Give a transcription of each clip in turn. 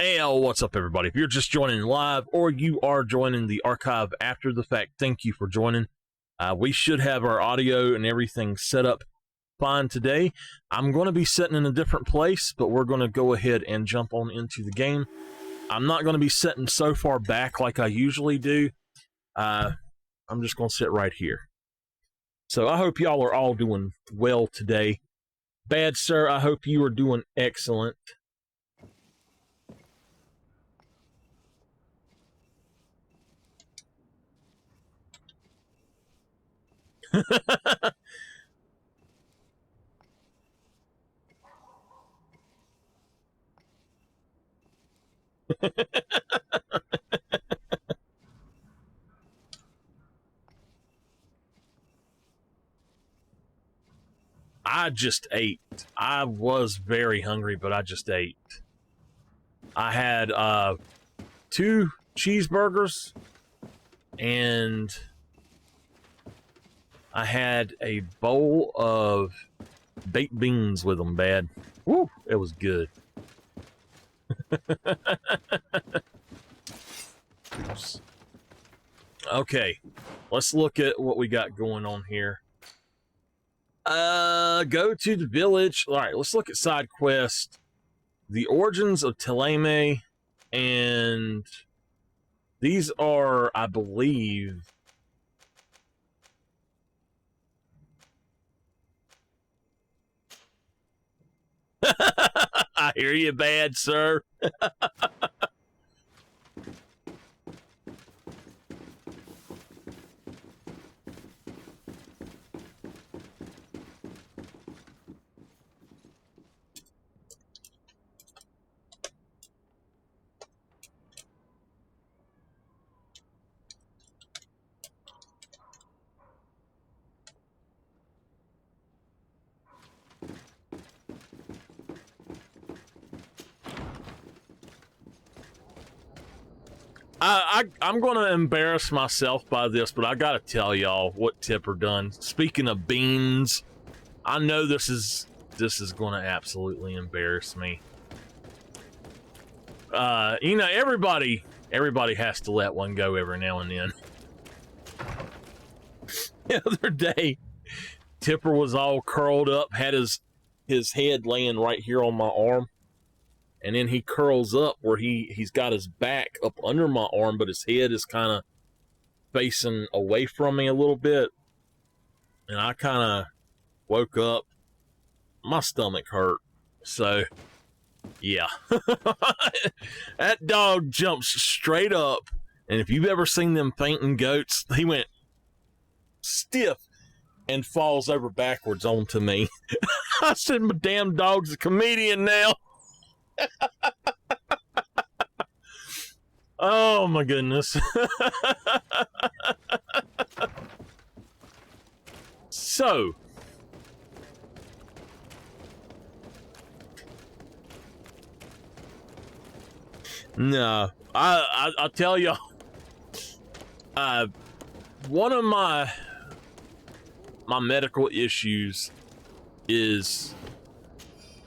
Hey, what's up, everybody? If you're just joining live or you are joining the archive after the fact, thank you for joining. We should have our audio and everything set up fine today. I'm going to be sitting in a different place, but we're going to go ahead and jump on into the game. I'm not going to be sitting so far back like I usually do. I'm just going to sit right here. So I hope y'all are all doing well today. Bad sir, I hope you are doing excellent. I just ate. I was very hungry, but I just ate. I had 2 cheeseburgers and I had a bowl of baked beans with them, bad. Woo, it was good. Okay, let's look at what we got going on here. Go to the village. All right, let's look at side quest. The origins of Teleme, and these are, I believe, I hear you, bad sir. I'm going to embarrass myself by this, but I got to tell y'all what Tipper done. Speaking of beans, I know this is going to absolutely embarrass me. You know, everybody has to let one go every now and then. The other day, Tipper was all curled up, had his head laying right here on my arm. And then he curls up where he's got his back up under my arm, but his head is kind of facing away from me a little bit. And I kind of woke up. My stomach hurt. So, yeah. That dog jumps straight up. And if you've ever seen them fainting goats, he went stiff and falls over backwards onto me. I said, my damn dog's a comedian now. Oh my goodness. So, no, I'll tell y'all, one of my medical issues is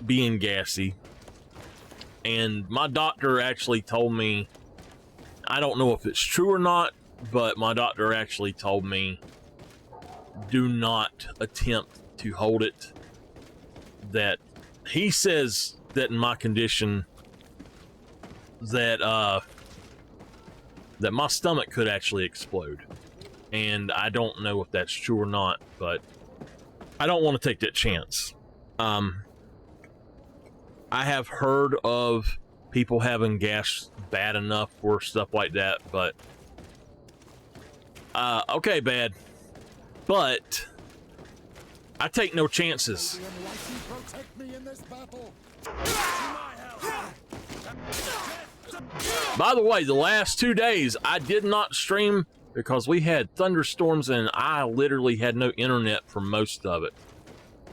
being gassy. And my doctor actually told me, I don't know if it's true or not, but my doctor actually told me, do not attempt to hold it. That he says that in my condition, that that my stomach could actually explode. And I don't know if that's true or not, but I don't want to take that chance. I have heard of people having gas bad enough for stuff like that, but okay, bad. But I take no chances. By the way, the last 2 days I did not stream because we had thunderstorms and I literally had no internet for most of it.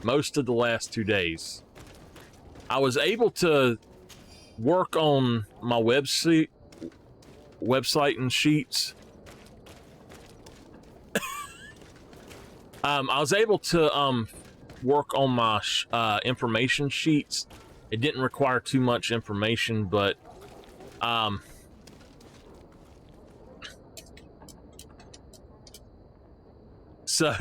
Most of the last 2 days. I was able to work on my website and sheets. I was able to work on my information sheets. It didn't require too much information, but Um, so,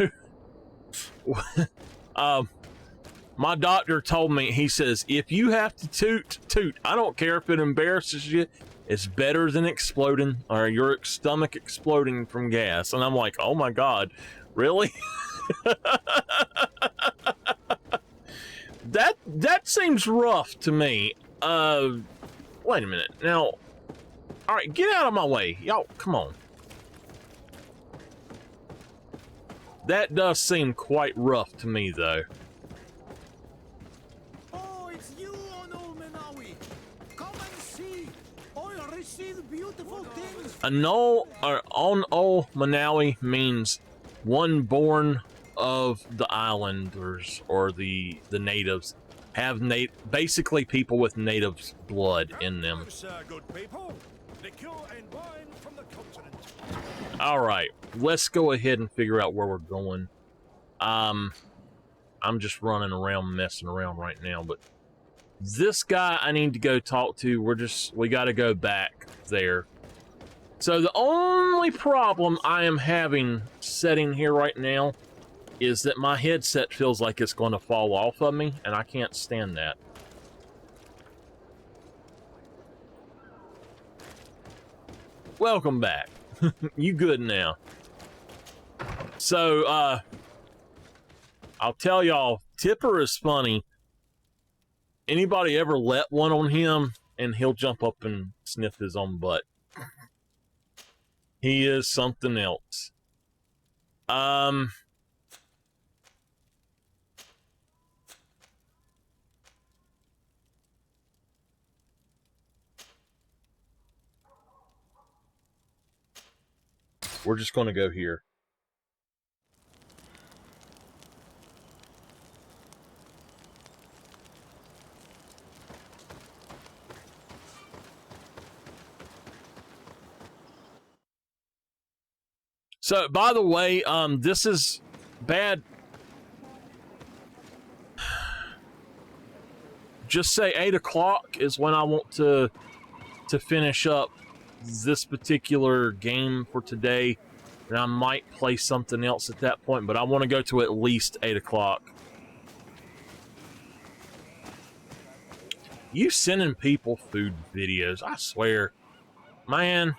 my doctor told me, he says, if you have to toot, toot. I don't care if it embarrasses you. It's better than exploding or your stomach exploding from gas. And I'm like, oh my God, really? That seems rough to me. Wait a minute. Now, all right, get out of my way. Y'all, come on. That does seem quite rough to me, though. Oh, it's you on old Menawi. Come and see. Oh, you receive beautiful things. Anol or on Ol Manawi means one born of the islanders or the natives, have basically people with natives blood in them. Good people. Liquor and wine from the continent. All right, let's go ahead and figure out where we're going. I'm just running around messing around right now, but this guy I need to go talk to. We got to go back there. So the only problem I am having setting here right now is that my headset feels like it's going to fall off of me, and I can't stand that. Welcome back. You good now? So, I'll tell y'all, Tipper is funny. Anybody ever let one on him, and he'll jump up and sniff his own butt. He is something else. We're just going to go here. So, by the way, this is bad. Just say 8 o'clock is when I want to finish up this particular game for today, and I might play something else at that point, but I want to go to at least 8 o'clock. You sending people food videos, I swear. Man.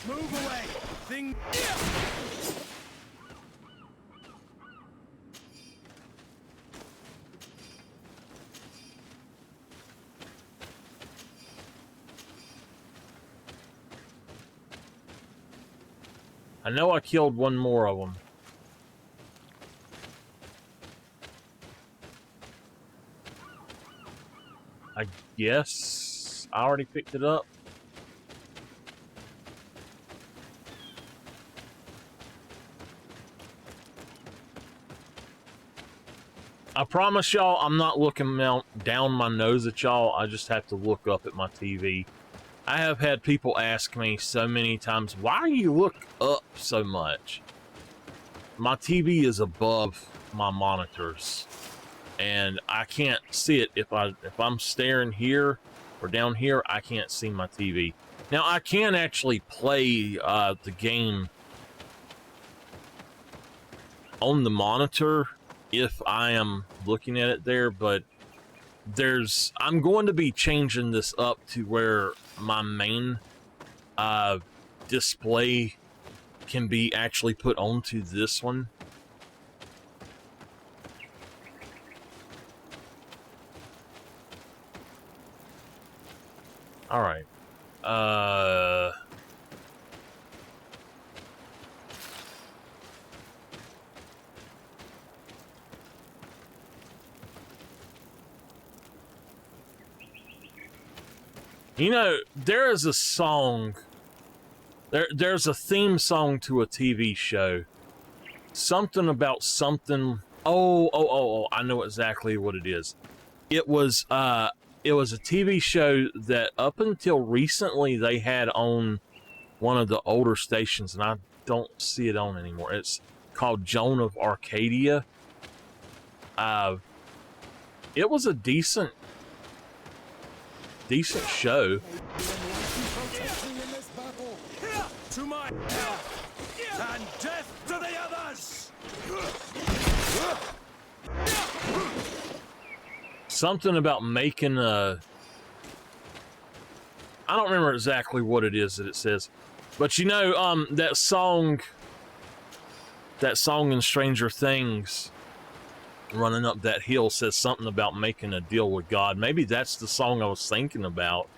Move away. Thing. I know I killed one more of them. I guess I already picked it up. I promise y'all I'm not looking down my nose at y'all. I just have to look up at my TV. I have had people ask me so many times, why do you look up so much? My TV is above my monitors, and I can't see it. If I'm staring here or down here, I can't see my TV. Now, I can actually play the game on the monitor if I am looking at it there, but I'm going to be changing this up to where my main display can be actually put onto this one. All right. You know, there is a song There's a theme song to a TV show. Something about something. Oh, I know exactly what it is. It was a TV show that up until recently they had on one of the older stations, and I don't see it on anymore. It's called Joan of Arcadia. It was a decent show. To my help and death to the others. Something about making a... I don't remember exactly what it is that it says, but you know, that song in Stranger Things, Running Up That Hill, says something about making a deal with God. Maybe that's the song I was thinking about.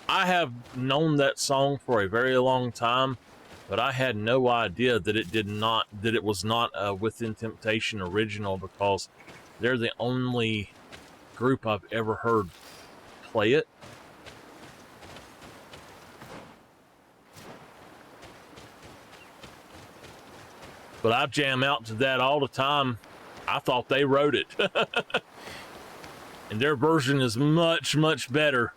I have known that song for a very long time, but I had no idea that it was not a Within Temptation original, because they're the only group I've ever heard play it. But I jam out to that all the time. I thought they wrote it. And their version is much, much better.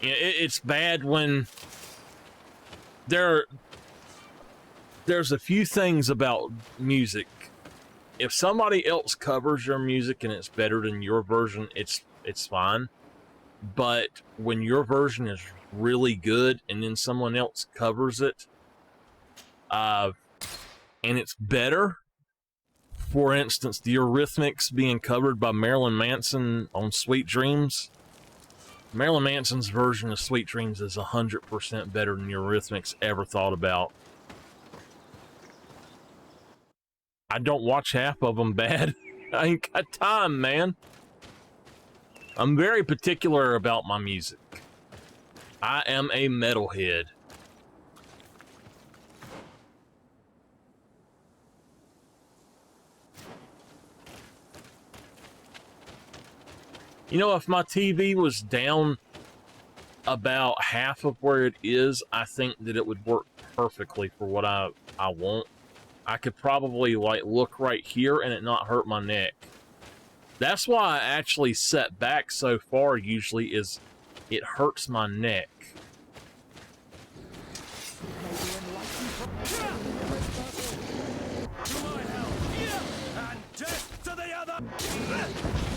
It's bad when there's a few things about music. If somebody else covers your music and it's better than your version, it's fine. But when your version is really good and then someone else covers it, and it's better, for instance, the Eurythmics being covered by Marilyn Manson on Sweet Dreams. Marilyn Manson's version of Sweet Dreams is 100% better than Eurythmics ever thought about. I don't watch half of them bad. I ain't got time, man. I'm very particular about my music. I am a metalhead. You know, if my TV was down about half of where it is, I think that it would work perfectly for what I want. I could probably, like, look right here and it not hurt my neck. That's why I actually set back so far usually, is it hurts my neck.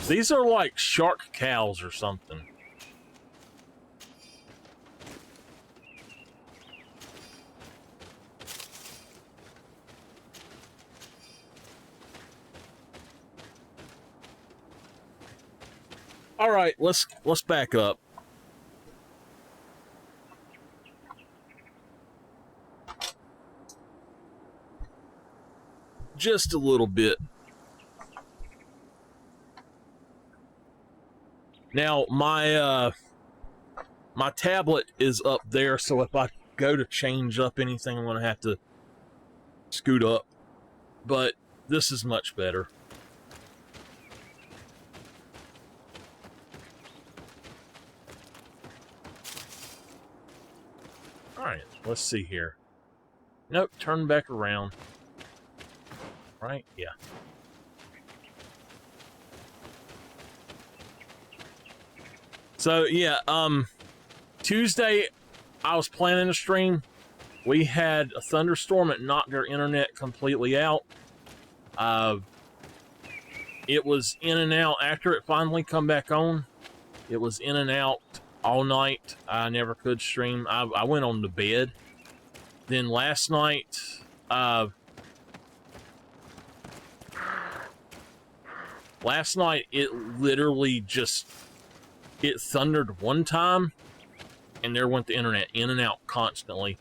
These are like shark cows or something. All right, let's back up. Just a little bit. Now, my tablet is up there, so if I go to change up anything, I'm going to have to scoot up. But this is much better. Alright, let's see here. Nope, turn back around. Right? Yeah. So, yeah, Tuesday, I was planning a stream. We had a thunderstorm that knocked our internet completely out. It was in and out after it finally come back on. It was in and out all night. I never could stream. I went on to bed. Then last night, it literally just, it thundered one time, and there went the internet, in and out constantly.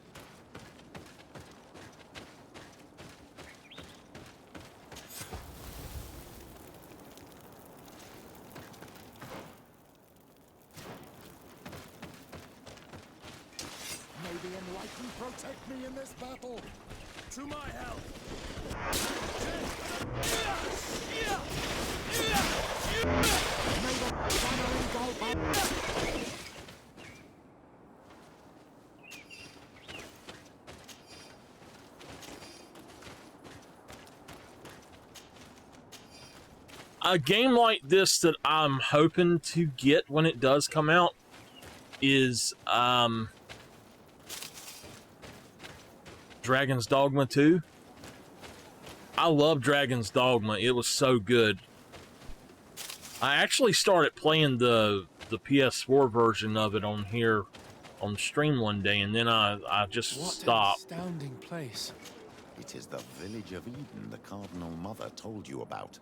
May the enlightened protect me in this battle. To my help. May the banner in God A game like this that I'm hoping to get when it does come out is Dragon's Dogma 2. I love Dragon's Dogma. It was so good. I actually started playing the PS4 version of it on here on stream one day, and then I just stopped. What an astounding place. It is the village of Eden the Cardinal Mother told you about.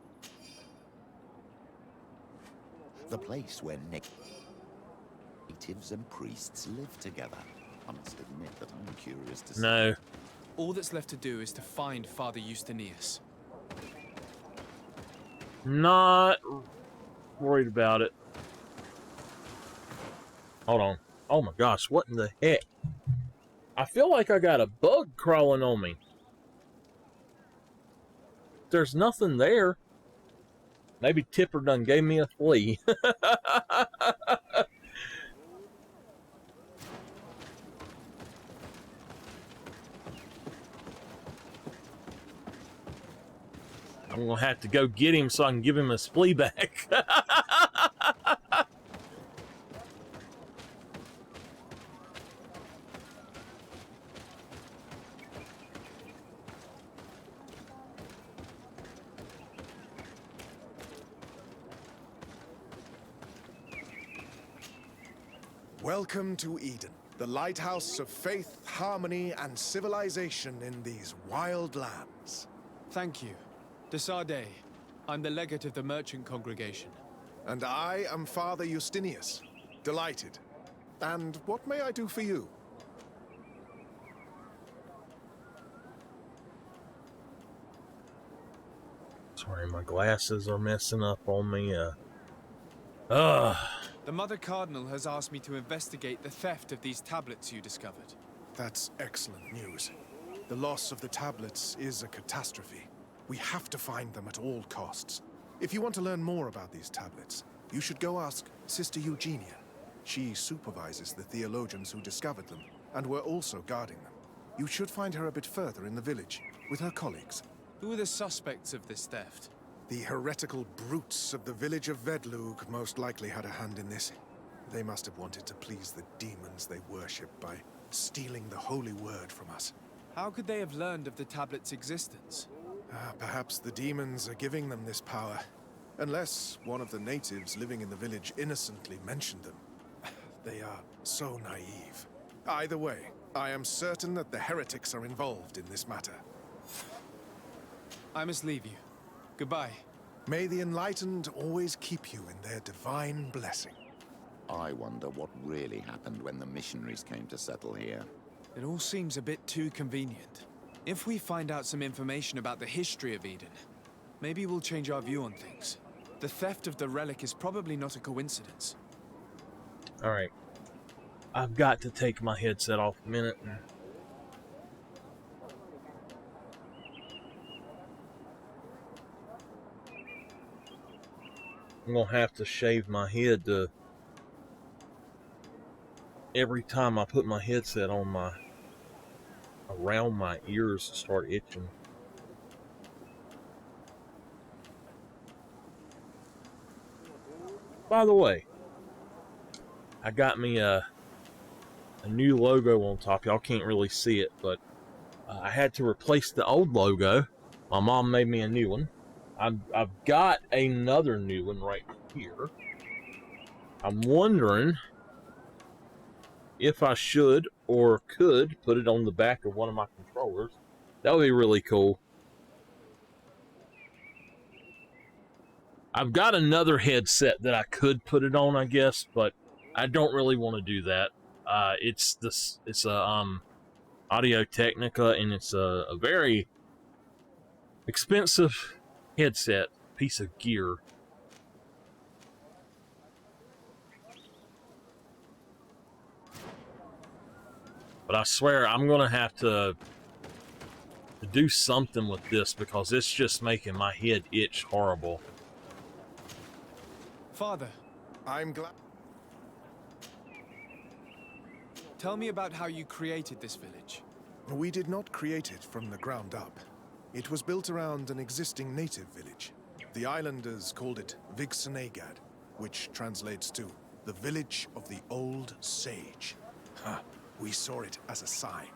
The place where natives and priests live together. I must admit that I'm curious to see. No. All that's left to do is to find Father Justinius. Not worried about it. Hold on. Oh my gosh, what in the heck? I feel like I got a bug crawling on me. There's nothing there. Maybe Tipper done gave me a flea. I'm gonna have to go get him so I can give him his flea back. Welcome to Eden, the lighthouse of faith, harmony, and civilization in these wild lands. Thank you. Desade, I'm the legate of the merchant congregation. And I am Father Justinius. Delighted. And what may I do for you? Sorry, my glasses are messing up on me. The Mother Cardinal has asked me to investigate the theft of these tablets you discovered. That's excellent news. The loss of the tablets is a catastrophe. We have to find them at all costs. If you want to learn more about these tablets, you should go ask Sister Eugenia. She supervises the theologians who discovered them, and were also guarding them. You should find her a bit further in the village, with her colleagues. Who are the suspects of this theft? The heretical brutes of the village of Vedlug most likely had a hand in this. They must have wanted to please the demons they worship by stealing the holy word from us. How could they have learned of the tablet's existence? Perhaps the demons are giving them this power. Unless one of the natives living in the village innocently mentioned them. They are so naive. Either way, I am certain that the heretics are involved in this matter. I must leave you. Goodbye. May the enlightened always keep you in their divine blessing. I wonder what really happened when the missionaries came to settle here. It all seems a bit too convenient. If we find out some information about the history of Eden, maybe we'll change our view on things. The theft of the relic is probably not a coincidence. Alright. I've got to take my headset off a minute. I'm gonna have to shave my head to every time I put my headset on around my ears start itching. By the way, I got me a new logo on top. Y'all can't really see it, but I had to replace the old logo. My mom made me a new one. I've got another new one right here. I'm wondering if I should or could put it on the back of one of my controllers. That would be really cool. I've got another headset that I could put it on, I guess, but I don't really want to do that. It's a Audio Technica, and it's a very expensive headset, piece of gear. But I swear I'm gonna have to do something with this because it's just making my head itch horrible. Father, I'm glad. tell me about how you created this village. We did not create it from the ground up. It was built around an existing native village. The islanders called it Vigsanegad, which translates to the village of the old sage. Huh. We saw it as a sign.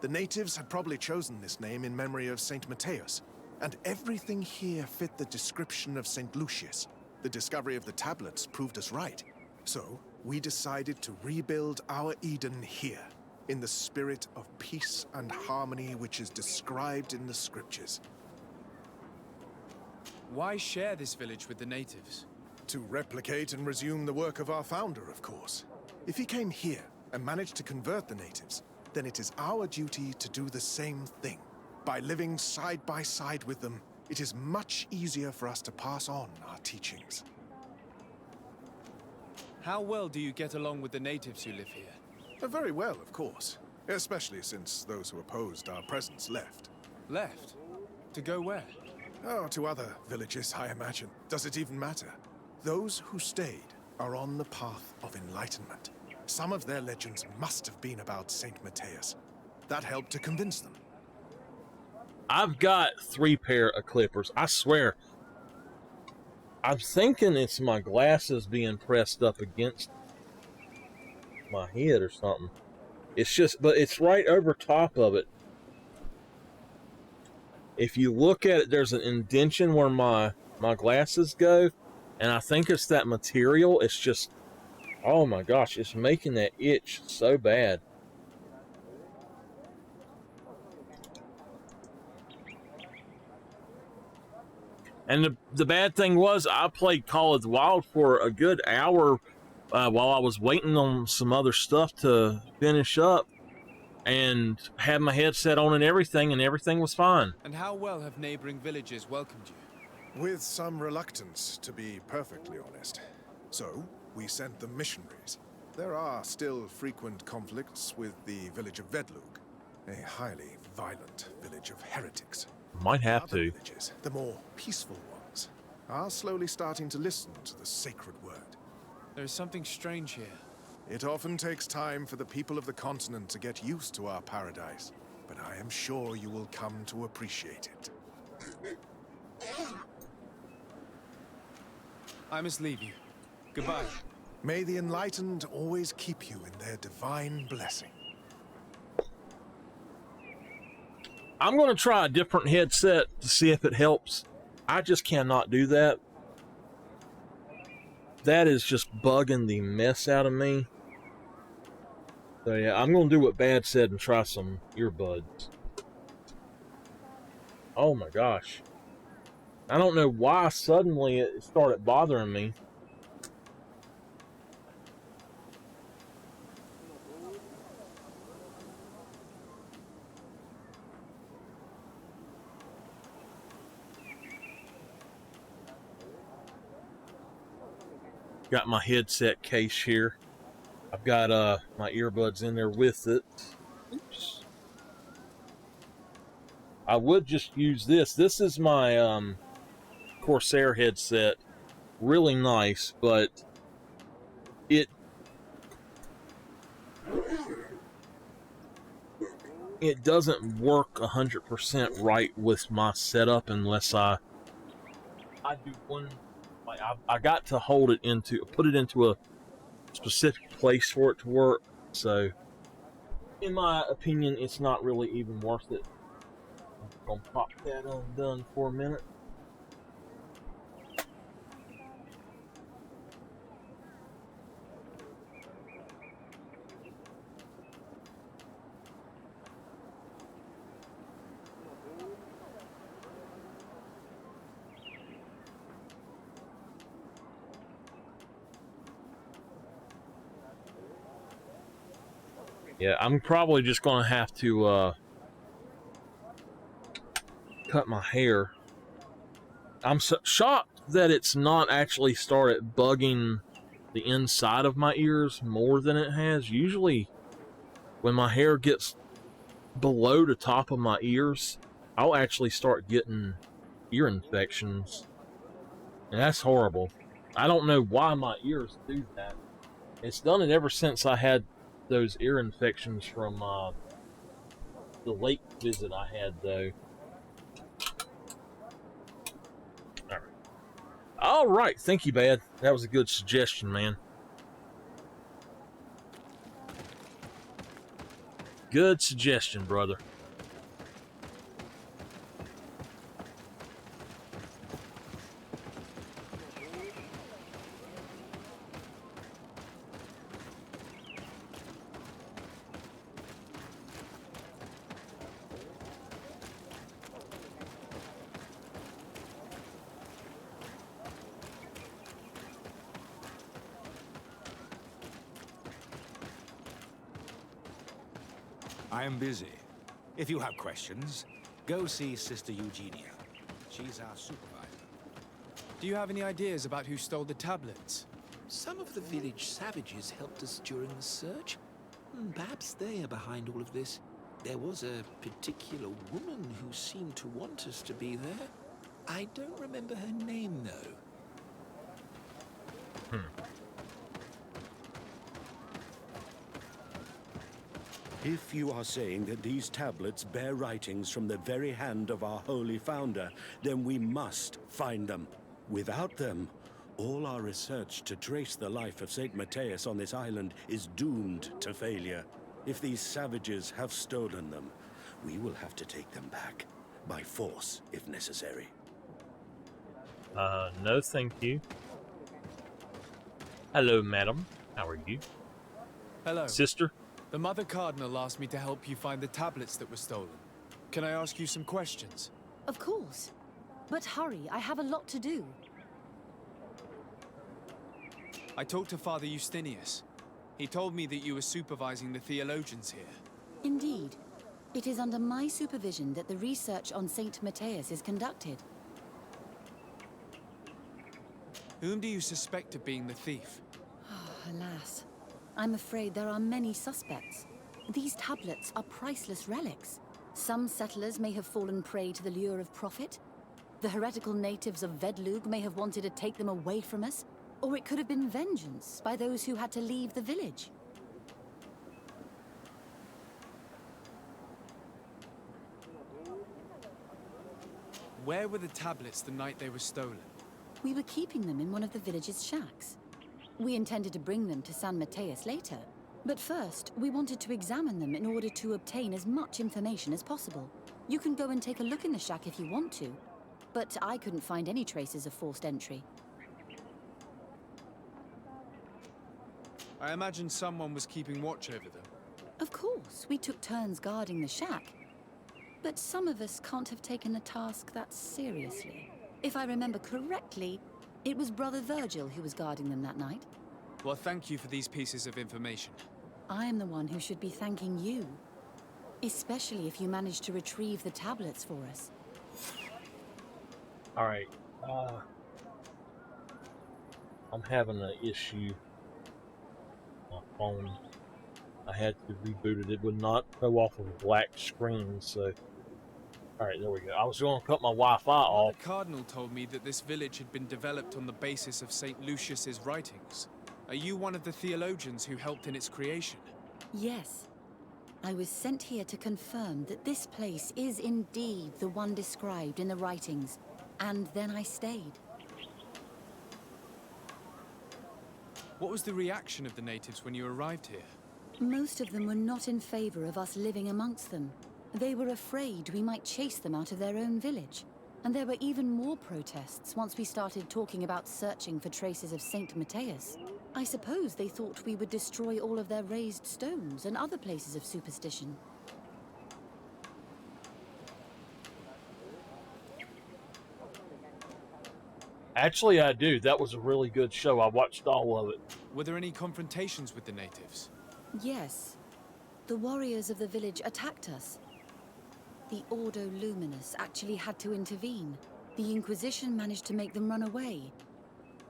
The natives had probably chosen this name in memory of Saint Matthias, and everything here fit the description of Saint Lucius. The discovery of the tablets proved us right. So, we decided to rebuild our Eden here, in the spirit of peace and harmony which is described in the scriptures. Why share this village with the natives? To replicate and resume the work of our founder, of course. If he came here and managed to convert the natives, then it is our duty to do the same thing. By living side by side with them, it is much easier for us to pass on our teachings. How well do you get along with the natives who live here? Very well, of course. Especially since those who opposed our presence left. Left? To go where? Oh, to other villages, I imagine. Does it even matter? Those who stayed are on the path of enlightenment. Some of their legends must have been about Saint Matthias. That helped to convince them. I've got 3 pair of clippers. I swear. I'm thinking it's my glasses being pressed up against my head or something. It's just, but it's right over top of it. If you look at it, there's an indentation where my glasses go, and I think it's that material. It's just, oh my gosh, it's making that itch so bad. And the bad thing was, I played Call of the Wild for a good hour while I was waiting on some other stuff to finish up, and had my headset on and everything was fine. And how well have neighboring villages welcomed you? With some reluctance, to be perfectly honest. So, we sent them missionaries. There are still frequent conflicts with the village of Vedlug, a highly violent village of heretics. Might have Other to. villages, the more peaceful ones, are slowly starting to listen to the sacred word. There is something strange here. It often takes time for the people of the continent to get used to our paradise, but I am sure you will come to appreciate it. I must leave you. Goodbye. May the enlightened always keep you in their divine blessing. I'm going to try a different headset to see if it helps. I just cannot do that. That is just bugging the mess out of me. So yeah, I'm going to do what Bad said and try some earbuds. Oh my gosh. I don't know why suddenly it started bothering me. Got my headset case here. I've got my earbuds in there with it. Oops. I would just use this. This is my Corsair headset. Really nice, but it doesn't work 100% right with my setup unless I do one. Like I got to hold it put it into a specific place for it to work. So, in my opinion, it's not really even worth it. I'm gonna pop that undone for a minute. Yeah, I'm probably just going to have to cut my hair. I'm so shocked that it's not actually started bugging the inside of my ears more than it has. Usually, when my hair gets below the top of my ears, I'll actually start getting ear infections. And that's horrible. I don't know why my ears do that. It's done it ever since I had those ear infections from the lake visit I had, though. All right. All right, thank you, Bad. That was a good suggestion, man. Good suggestion, brother. I am busy. If you have questions, go see Sister Eugenia. She's our supervisor. Do you have any ideas about who stole the tablets? Some of the village savages helped us during the search. Perhaps they are behind all of this. There was a particular woman who seemed to want us to be there. I don't remember her name, though. If you are saying that these tablets bear writings from the very hand of our holy founder, then we must find them. Without them, all our research to trace the life of Saint Matthias on this island is doomed to failure. If these savages have stolen them, we will have to take them back, by force if necessary. No thank you. Hello, madam. How are you? Hello. Sister? The Mother Cardinal asked me to help you find the tablets that were stolen. Can I ask you some questions? Of course. But hurry, I have a lot to do. I talked to Father Justinius. He told me that you were supervising the theologians here. Indeed. It is under my supervision that the research on Saint Matthias is conducted. Whom do you suspect of being the thief? Alas. I'm afraid there are many suspects. These tablets are priceless relics. Some settlers may have fallen prey to the lure of profit. The heretical natives of Vedlug may have wanted to take them away from us. Or it could have been vengeance by those who had to leave the village. Where were the tablets the night they were stolen? We were keeping them in one of the village's shacks. We intended to bring them to San Matthias later. But first, we wanted to examine them in order to obtain as much information as possible. You can go and take a look in the shack if you want to. But I couldn't find any traces of forced entry. I imagine someone was keeping watch over them. Of course, we took turns guarding the shack. But some of us can't have taken the task that seriously. If I remember correctly, it was Brother Virgil who was guarding them that night. Well, thank you for these pieces of information. I am the one who should be thanking you. Especially if you managed to retrieve the tablets for us. Alright. I'm having an issue. My phone. I had to reboot it. It would not go off of a black screen, so... Alright, there we go. I was going to cut my Wi-Fi off. The Cardinal told me that this village had been developed on the basis of St. Lucius's writings. Are you one of the theologians who helped in its creation? Yes. I was sent here to confirm that this place is indeed the one described in the writings, and then I stayed. What was the reaction of the natives when you arrived here? Most of them were not in favor of us living amongst them. They were afraid we might chase them out of their own village. And there were even more protests once we started talking about searching for traces of Saint Matthias. I suppose they thought we would destroy all of their raised stones and other places of superstition. Actually, I do. That was a really good show. I watched all of it. Were there any confrontations with the natives? Yes. The warriors of the village attacked us. The Ordo Luminous actually had to intervene. The Inquisition managed to make them run away.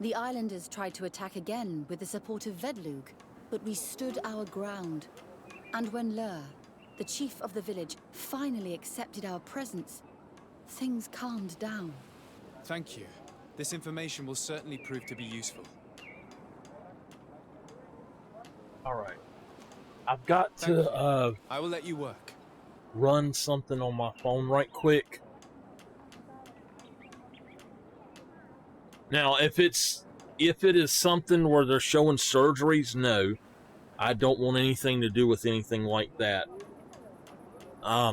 The islanders tried to attack again with the support of Vedlug, but we stood our ground. And when Lur, the chief of the village, finally accepted our presence, things calmed down. Thank you. This information will certainly prove to be useful. Alright. I've got to, I will let you work. run something on my phone right quick. Now, if it is something where they're showing surgeries, no, I don't want anything to do with anything like that. I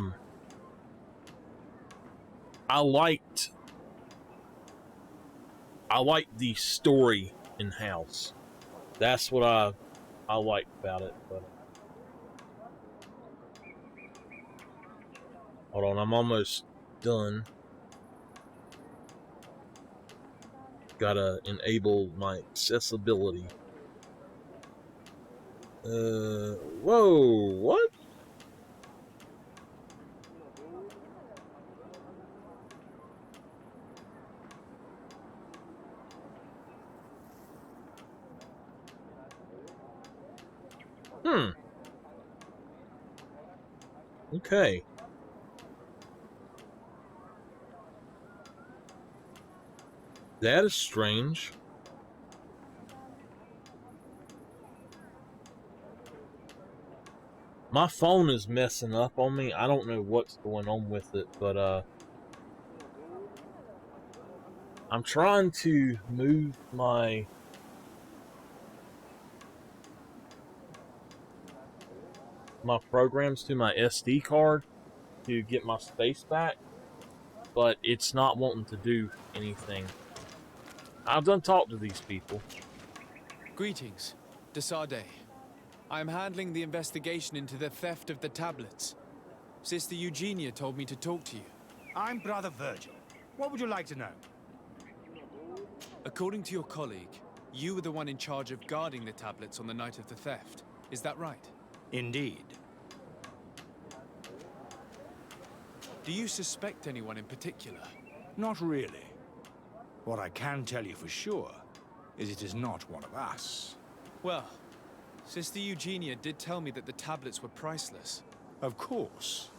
liked the story in House. That's what I liked about it. But hold on, I'm almost done. Gotta enable my accessibility. Whoa, what? Okay. That is strange. My phone is messing up on me. I don't know what's going on with it, but I'm trying to move my programs to my SD card to get my space back, but it's not wanting to do anything. I've done talked to these people. Greetings, Desade. I am handling the investigation into the theft of the tablets. Sister Eugenia told me to talk to you. I'm Brother Virgil. What would you like to know? According to your colleague, you were the one in charge of guarding the tablets on the night of the theft. Is that right? Indeed. Do you suspect anyone in particular? Not really. What I can tell you for sure is it is not one of us. Well, Sister Eugenia did tell me that the tablets were priceless. Of course.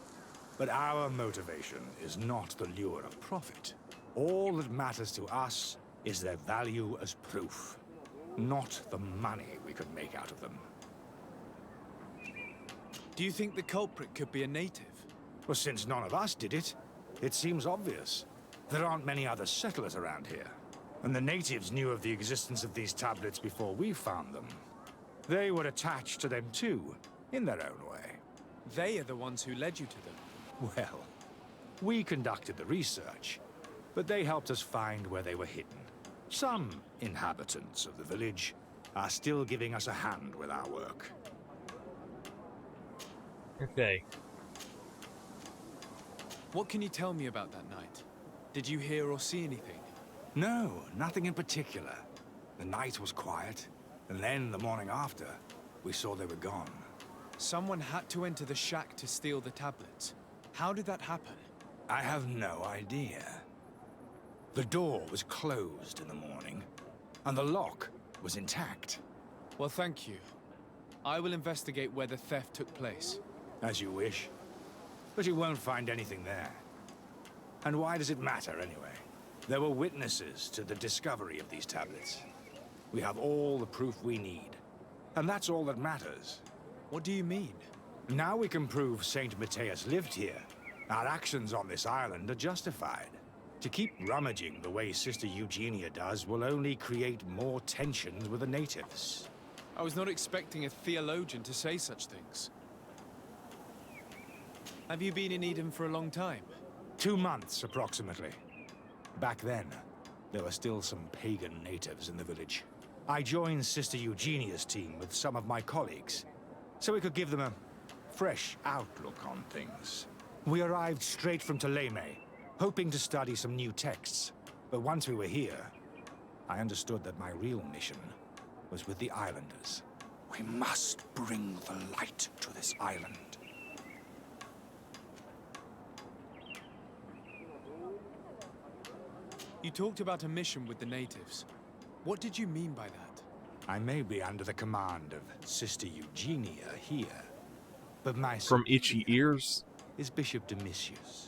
But our motivation is not the lure of profit. All that matters to us is their value as proof, not the money we could make out of them. Do you think the culprit could be a native? Well, since none of us did it, it seems obvious. There aren't many other settlers around here, and the natives knew of the existence of these tablets before we found them. They were attached to them too, in their own way. They are the ones who led you to them. Well, we conducted the research, but they helped us find where they were hidden. Some inhabitants of the village are still giving us a hand with our work. Okay. What can you tell me about that night? Did you hear or see anything? No, nothing in particular. The night was quiet, and then the morning after, we saw they were gone. Someone had to enter the shack to steal the tablets. How did that happen? I have no idea. The door was closed in the morning, and the lock was intact. Well, thank you. I will investigate where the theft took place. As you wish. But you won't find anything there. And why does it matter, anyway? There were witnesses to the discovery of these tablets. We have all the proof we need. And that's all that matters. What do you mean? Now we can prove Saint Matthias lived here. Our actions on this island are justified. To keep rummaging the way Sister Eugenia does will only create more tensions with the natives. I was not expecting a theologian to say such things. Have you been in Eden for a long time? 2 months, approximately. Back then, there were still some pagan natives in the village. I joined Sister Eugenia's team with some of my colleagues, so we could give them a fresh outlook on things. We arrived straight from Ptolemy, hoping to study some new texts. But once we were here, I understood that my real mission was with the islanders. We must bring the light to this island. You talked about a mission with the natives. What did you mean by that? I may be under the command of Sister Eugenia here, but my From itchy ears? is Bishop Domitius.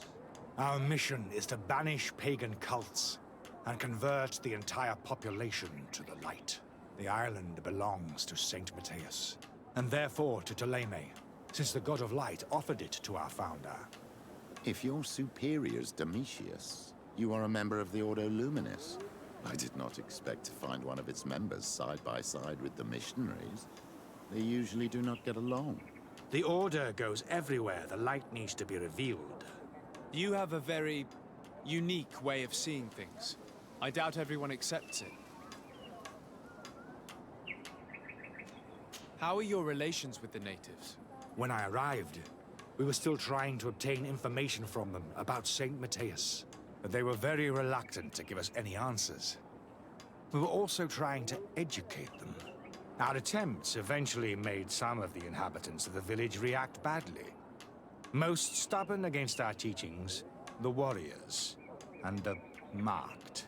Our mission is to banish pagan cults and convert the entire population to the light. The island belongs to Saint Matthias, and therefore to Ptolemy, since the god of light offered it to our founder. If your superior's Domitius, you are a member of the Ordo Luminis. I did not expect to find one of its members side by side with the missionaries. They usually do not get along. The Order goes everywhere the light needs to be revealed. You have a very unique way of seeing things. I doubt everyone accepts it. How are your relations with the natives? When I arrived, we were still trying to obtain information from them about St. Matthias, but they were very reluctant to give us any answers. We were also trying to educate them. Our attempts eventually made some of the inhabitants of the village react badly. Most stubborn against our teachings, the warriors, and the marked.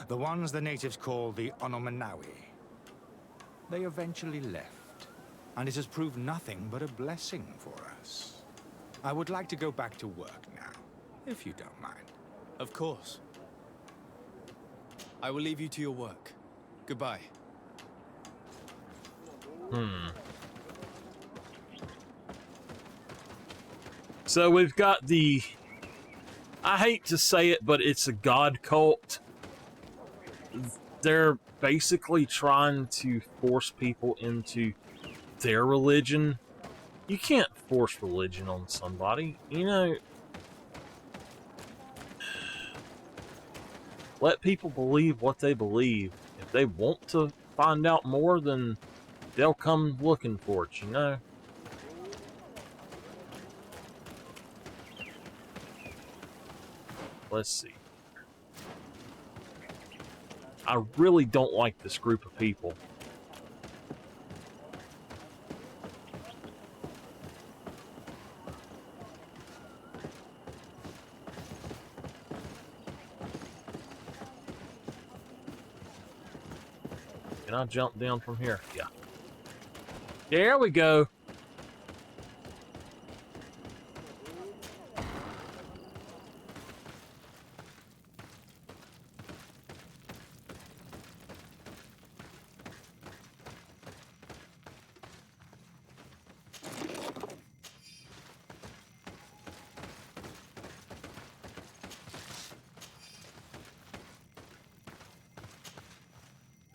The ones the natives call the Onomanawi. They eventually left, and it has proved nothing but a blessing for us. I would like to go back to work now, if you don't mind. Of course. I will leave you to your work. Goodbye. So we've got the... I hate to say it, but it's a god cult. They're basically trying to force people into their religion. You can't force religion on somebody, you know. Let people believe what they believe. If they want to find out more, then they'll come looking for it, you know. Let's see. I really don't like this group of people. Can I jump down from here? Yeah. There we go.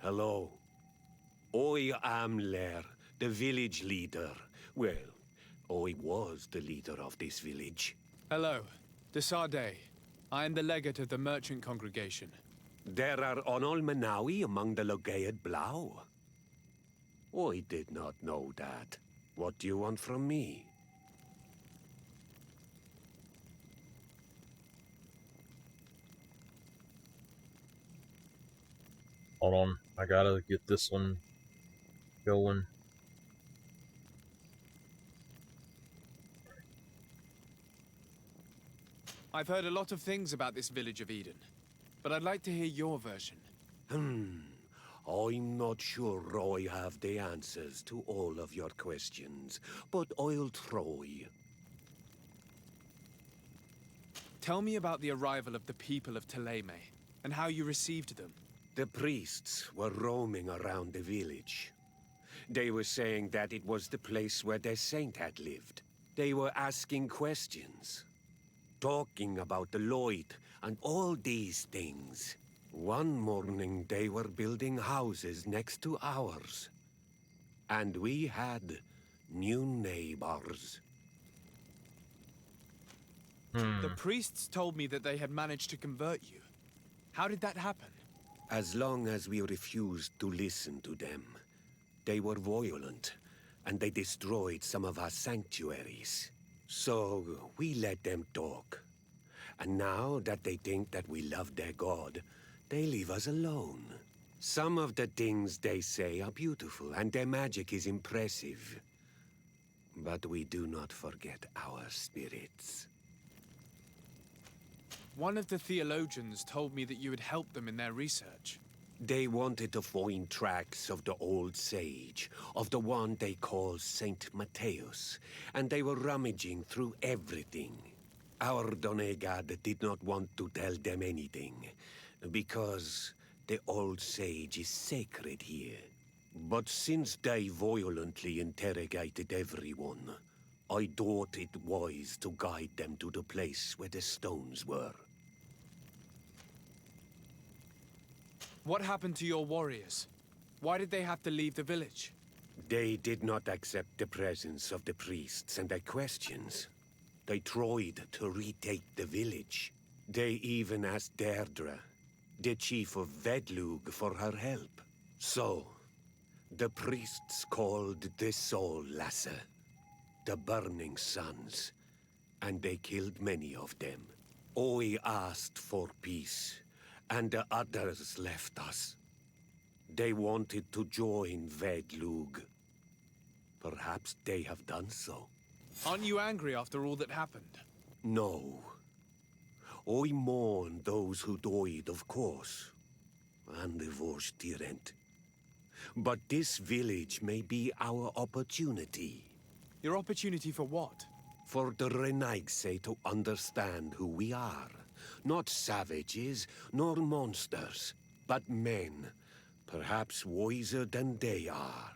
Hello. I am Lair, the village leader. Well, I was the leader of this village. Hello. Desade. I am the legate of the merchant congregation. There are Onolmenawi among the Logead Blau. I did not know that. What do you want from me? Hold on. I gotta get this one going. I've heard a lot of things about this village of Eden, but I'd like to hear your version. I'm not sure I have the answers to all of your questions, but I'll try. Tell me about the arrival of the people of Teleme, and how you received them. The priests were roaming around the village. They were saying that it was the place where their saint had lived. They were asking questions, talking about the Lloyd and all these things. One morning they were building houses next to ours. And we had new neighbors. The priests told me that they had managed to convert you. How did that happen? As long as we refused to listen to them, they were violent, and they destroyed some of our sanctuaries. So we let them talk. And now that they think that we love their god, they leave us alone. Some of the things they say are beautiful, and their magic is impressive. But we do not forget our spirits. One of the theologians told me that you had helped them in their research. They wanted to find tracks of the old sage, of the one they call Saint Matthias, and they were rummaging through everything. Our Donegad did not want to tell them anything, because the old sage is sacred here. But since they violently interrogated everyone, I thought it wise to guide them to the place where the stones were. What happened to your warriors? Why did they have to leave the village? They did not accept the presence of the priests and their questions. They tried to retake the village. They even asked Deirdre, the chief of Vedlug, for her help. So, the priests called the Soul Lasser, the Burning Suns, and they killed many of them. Oi asked for peace, and the others left us. They wanted to join Vedlug. Perhaps they have done so. Aren't you angry after all that happened? No. I mourn those who died, of course, and the Vorstyrent. But this village may be our opportunity. Your opportunity for what? For the Renaigse to understand who we are. Not savages, nor monsters, but men, perhaps wiser than they are.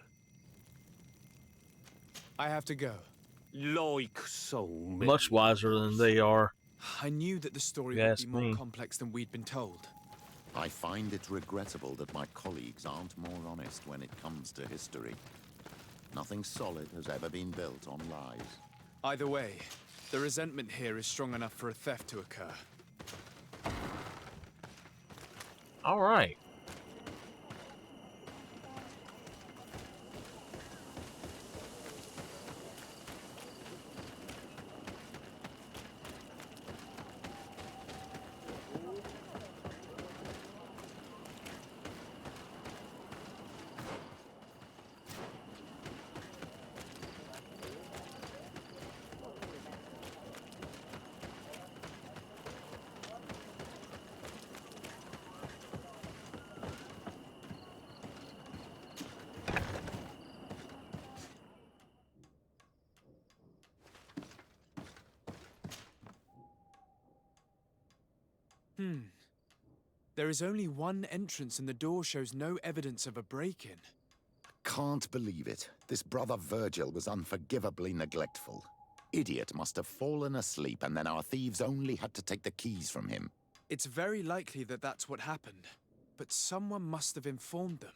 I have to go. Like so many. Much wiser than they are. I knew that the story You would ask be more me. complex than we'd been told. I find it regrettable that my colleagues aren't more honest when it comes to history. Nothing solid has ever been built on lies. Either way, the resentment here is strong enough for a theft to occur. All right. There is only one entrance and the door shows no evidence of a break-in. Can't believe it. This brother Virgil was unforgivably neglectful. Idiot must have fallen asleep and then our thieves only had to take the keys from him. It's very likely that that's what happened, but someone must have informed them.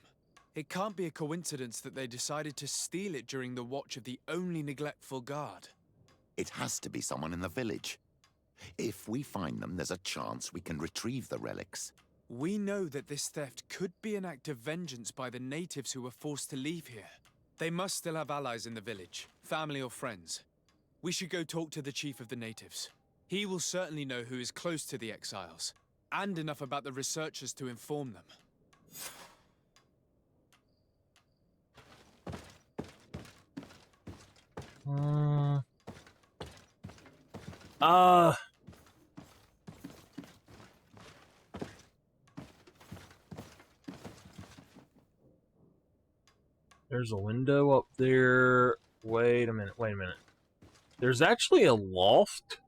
It can't be a coincidence that they decided to steal it during the watch of the only neglectful guard. It has to be someone in the village. If we find them, there's a chance we can retrieve the relics. We know that this theft could be an act of vengeance by the natives who were forced to leave here. They must still have allies in the village, family or friends. We should go talk to the chief of the natives. He will certainly know who is close to the exiles, and enough about the researchers to inform them. There's a window up there. Wait a minute. There's actually a loft.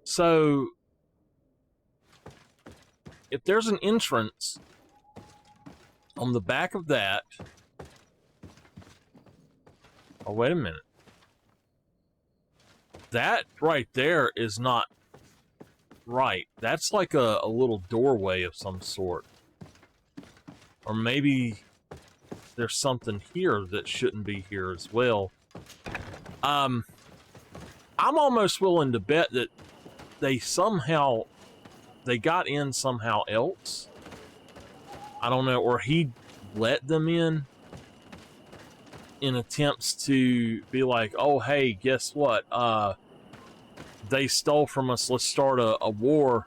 So, if there's an entrance on the back of that... Oh, wait a minute. That right there is not right. That's like a little doorway of some sort. Or maybe there's something here that shouldn't be here as well. I'm almost willing to bet that they got in somehow else. I don't know, or he let them in attempts to be like, oh, hey, guess what? They stole from us. Let's start a war.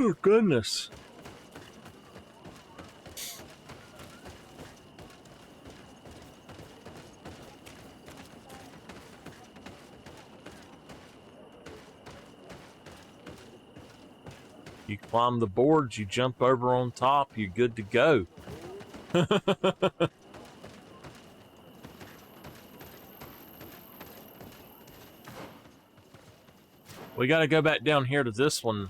Oh, goodness. You climb the boards, you jump over on top, you're good to go. We got to go back down here to this one.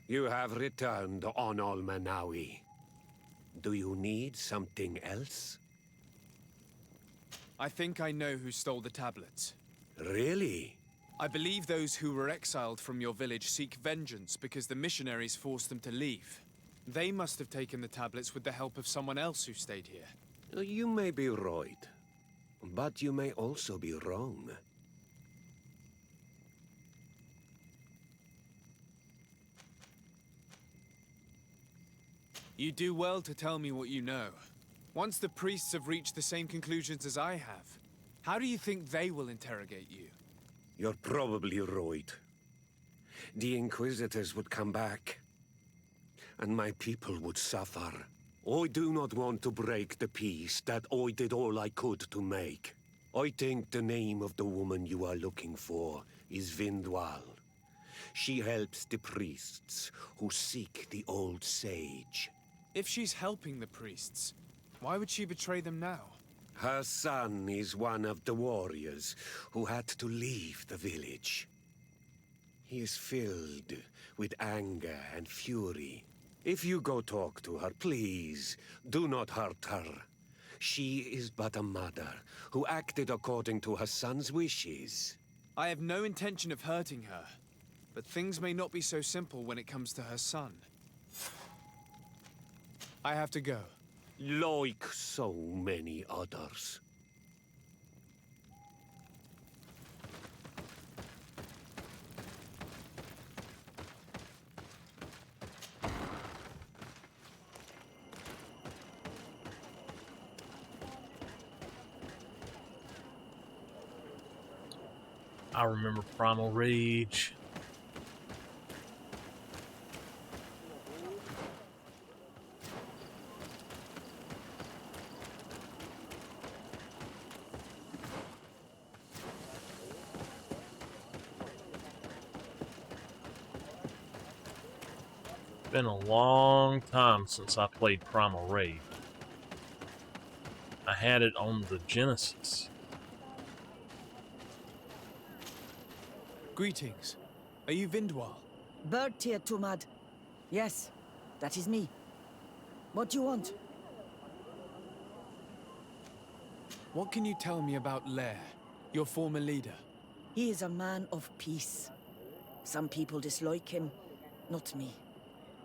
You have returned on Almanawi. Do you need something else? I think I know who stole the tablets. Really? I believe those who were exiled from your village seek vengeance because the missionaries forced them to leave. They must have taken the tablets with the help of someone else who stayed here. You may be right, but you may also be wrong. You do well to tell me what you know. Once the priests have reached the same conclusions as I have, how do you think they will interrogate you? You're probably right. The Inquisitors would come back, and my people would suffer. I do not want to break the peace that I did all I could to make. I think the name of the woman you are looking for is Vindwal. She helps the priests who seek the old sage. If she's helping the priests, why would she betray them now? Her son is one of the warriors who had to leave the village. He is filled with anger and fury. If you go talk to her, please, do not hurt her. She is but a mother who acted according to her son's wishes. I have no intention of hurting her, but things may not be so simple when it comes to her son. I have to go. Like so many others. I remember Primal Rage. Been a long time since I played Primal Rage. I had it on the Genesis. Greetings. Are you Vindwal? Bertia Tumad. Yes, that is me. What do you want? What can you tell me about Lair, your former leader? He is a man of peace. Some people dislike him, not me.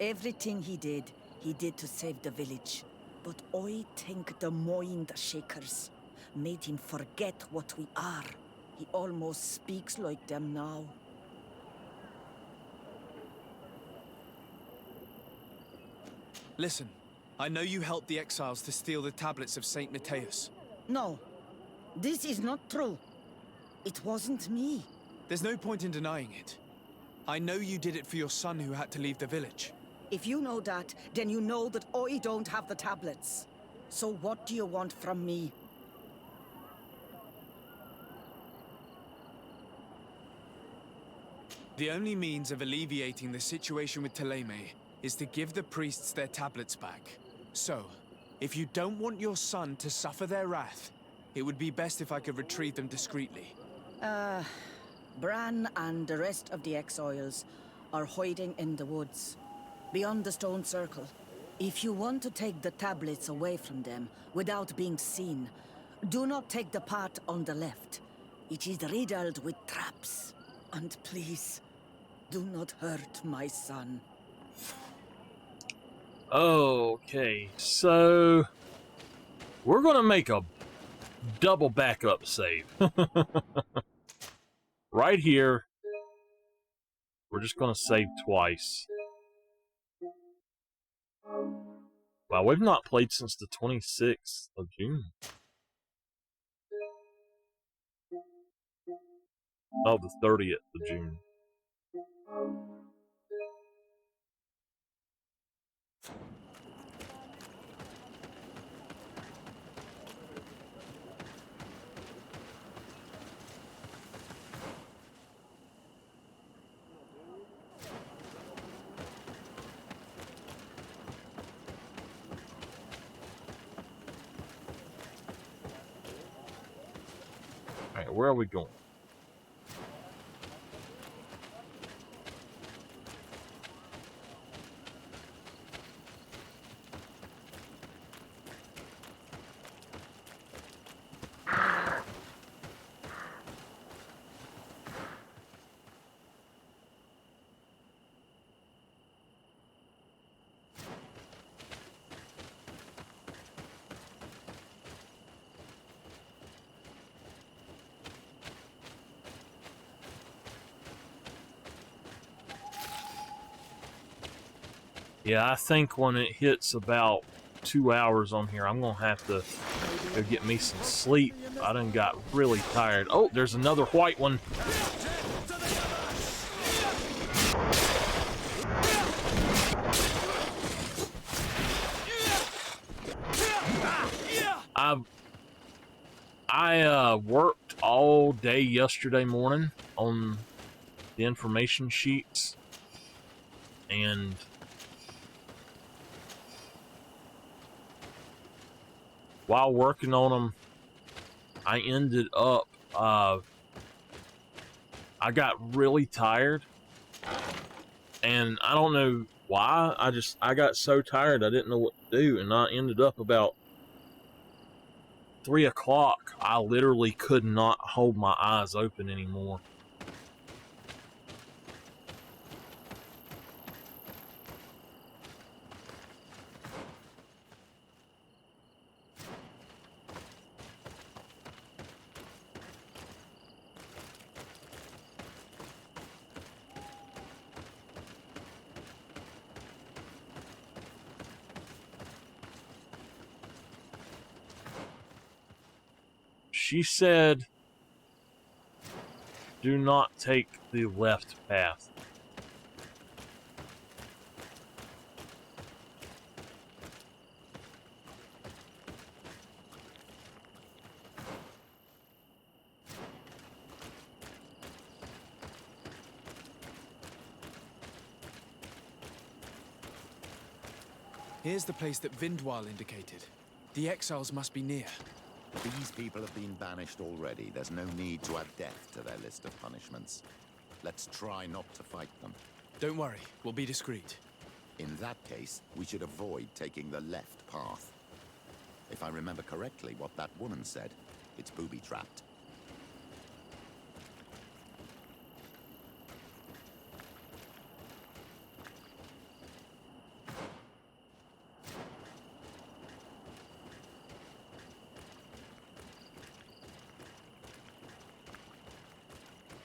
Everything he did to save the village. But I think the Mind Shakers made him forget what we are. He almost speaks like them now. Listen, I know you helped the exiles to steal the tablets of Saint Matthias. No, this is not true. It wasn't me. There's no point in denying it. I know you did it for your son who had to leave the village. If you know that, then you know that I don't have the tablets. So what do you want from me? The only means of alleviating the situation with Thélème is to give the priests their tablets back. So, if you don't want your son to suffer their wrath, it would be best if I could retrieve them discreetly. Bran and the rest of the exiles are hiding in the woods, beyond the stone circle. If you want to take the tablets away from them without being seen, do not take the path on the left. It is riddled with traps. And please, do not hurt my son. Okay, so we're gonna make a double backup save. Right here, we're just gonna save twice. Wow, we've not played since the 26th of June. Oh, the 30th of June. Alright, where are we going? Yeah, I think when it hits about 2 hours on here, I'm gonna have to go get me some sleep. I done got really tired. Oh, there's another white one. I worked all day yesterday morning on the information sheets, and while working on them, I ended up, I got really tired, and I don't know why. I got so tired I didn't know what to do, and I ended up about 3 o'clock. I literally could not hold my eyes open anymore. She said, do not take the left path. Here's the place that Vindwal indicated. The exiles must be near. These people have been banished already. There's no need to add death to their list of punishments. Let's try not to fight them. Don't worry, we'll be discreet. In that case, we should avoid taking the left path. If I remember correctly what that woman said, it's booby-trapped.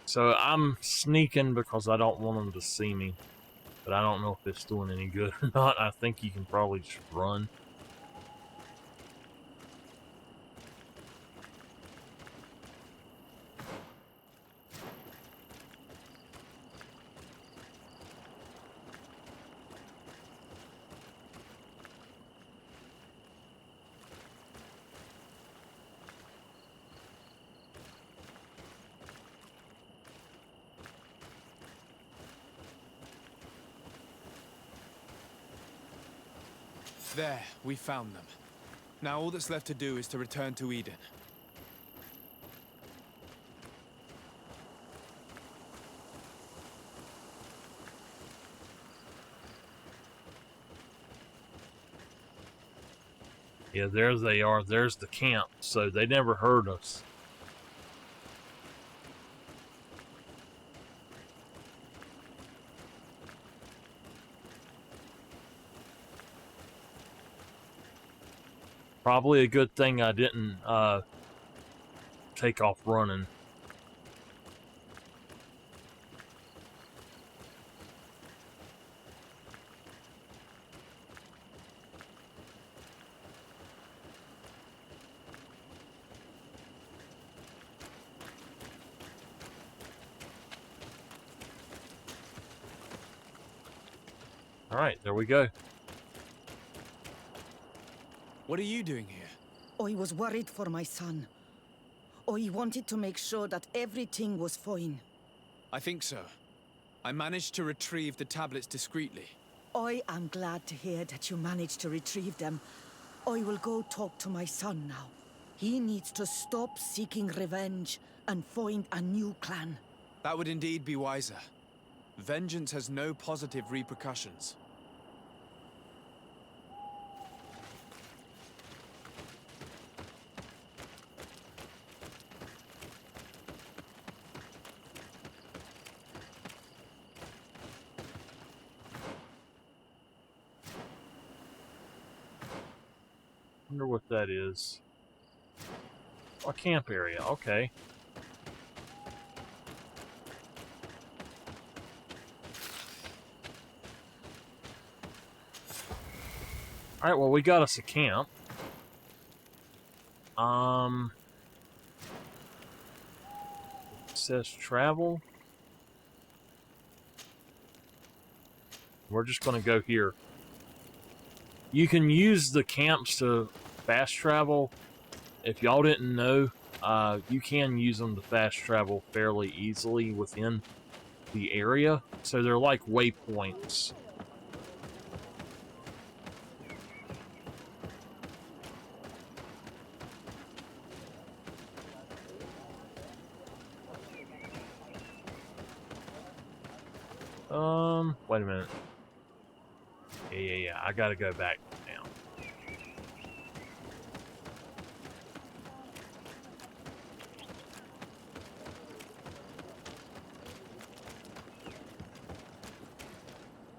So I'm sneaking because I don't want them to see me. But I don't know if it's doing any good or not. I think you can probably just run. There, we found them. Now all that's left to do is to return to Eden. Yeah, there they are. There's the camp. So they never heard us. Probably a good thing I didn't take off running. All right, there we go. What are you doing here? I was worried for my son. I wanted to make sure that everything was fine. I think so. I managed to retrieve the tablets discreetly. I am glad to hear that you managed to retrieve them. I will go talk to my son now. He needs to stop seeking revenge and find a new clan. That would indeed be wiser. Vengeance has no positive repercussions. Wonder what that is. A camp area, okay. Alright, well, we got us a camp. It says travel. We're just going to go here. You can use the camps to fast travel. If y'all didn't know, you can use them to fast travel fairly easily within the area. So they're like waypoints. Wait a minute. Yeah. I gotta go back now.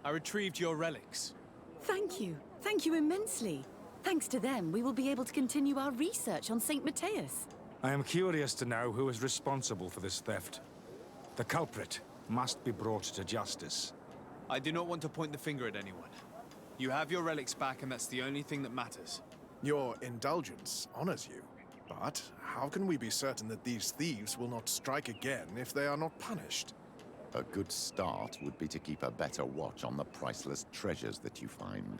I retrieved your relics. Thank you. Thank you immensely. Thanks to them, we will be able to continue our research on St. Matthias. I am curious to know who is responsible for this theft. The culprit must be brought to justice. I do not want to point the finger at anyone. You have your relics back, and that's the only thing that matters. Your indulgence honors you. But how can we be certain that these thieves will not strike again if they are not punished? A good start would be to keep a better watch on the priceless treasures that you find.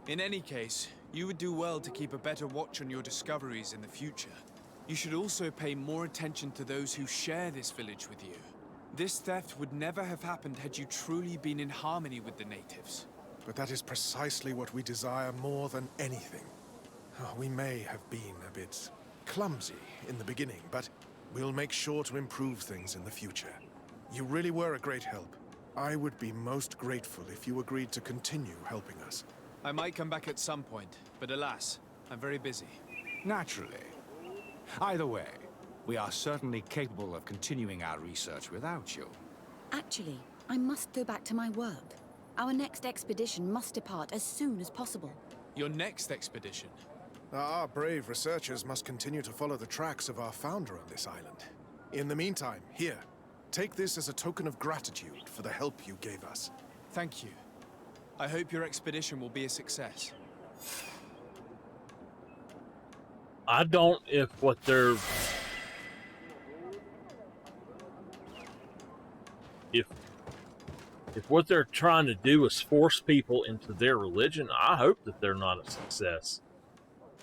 In any case, you would do well to keep a better watch on your discoveries in the future. You should also pay more attention to those who share this village with you. This theft would never have happened had you truly been in harmony with the natives. But that is precisely what we desire more than anything. We may have been a bit clumsy in the beginning, but we'll make sure to improve things in the future. You really were a great help. I would be most grateful if you agreed to continue helping us. I might come back at some point, but alas, I'm very busy. Naturally. Either way, we are certainly capable of continuing our research without you. Actually, I must go back to my work. Our next expedition must depart as soon as possible. Your next expedition? Our brave researchers must continue to follow the tracks of our founder on this island. In the meantime, here, take this as a token of gratitude for the help you gave us. Thank you. I hope your expedition will be a success. I don't if what they're... If what they're trying to do is force people into their religion, I hope that they're not a success.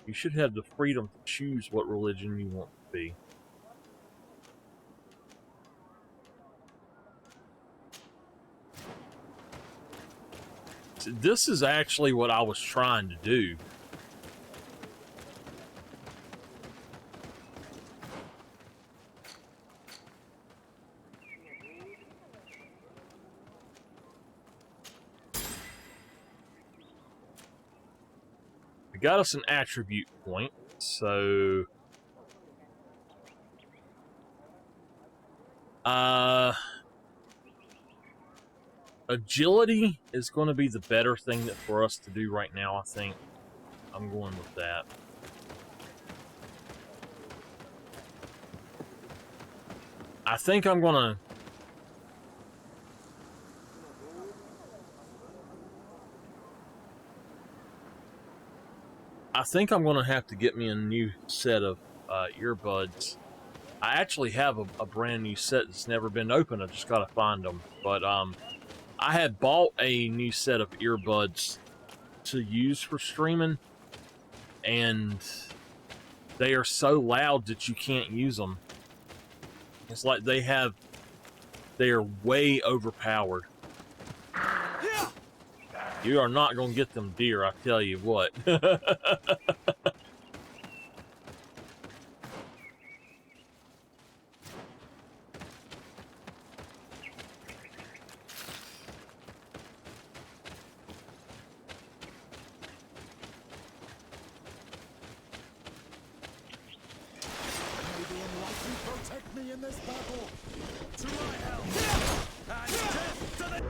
You should have the freedom to choose what religion you want to be. This is actually what I was trying to do. We got us an attribute point, so... Agility is going to be the better thing for us to do right now, I think. I'm going with that. I think I'm going to... I think I'm going to have to get me a new set of earbuds. I actually have a brand new set that's never been opened. I just got to find them. But I had bought a new set of earbuds to use for streaming, and they are so loud that you can't use them. It's like they are way overpowered. You are not going to get them deer, I tell you what. Protect me in this battle. To my help. And death to the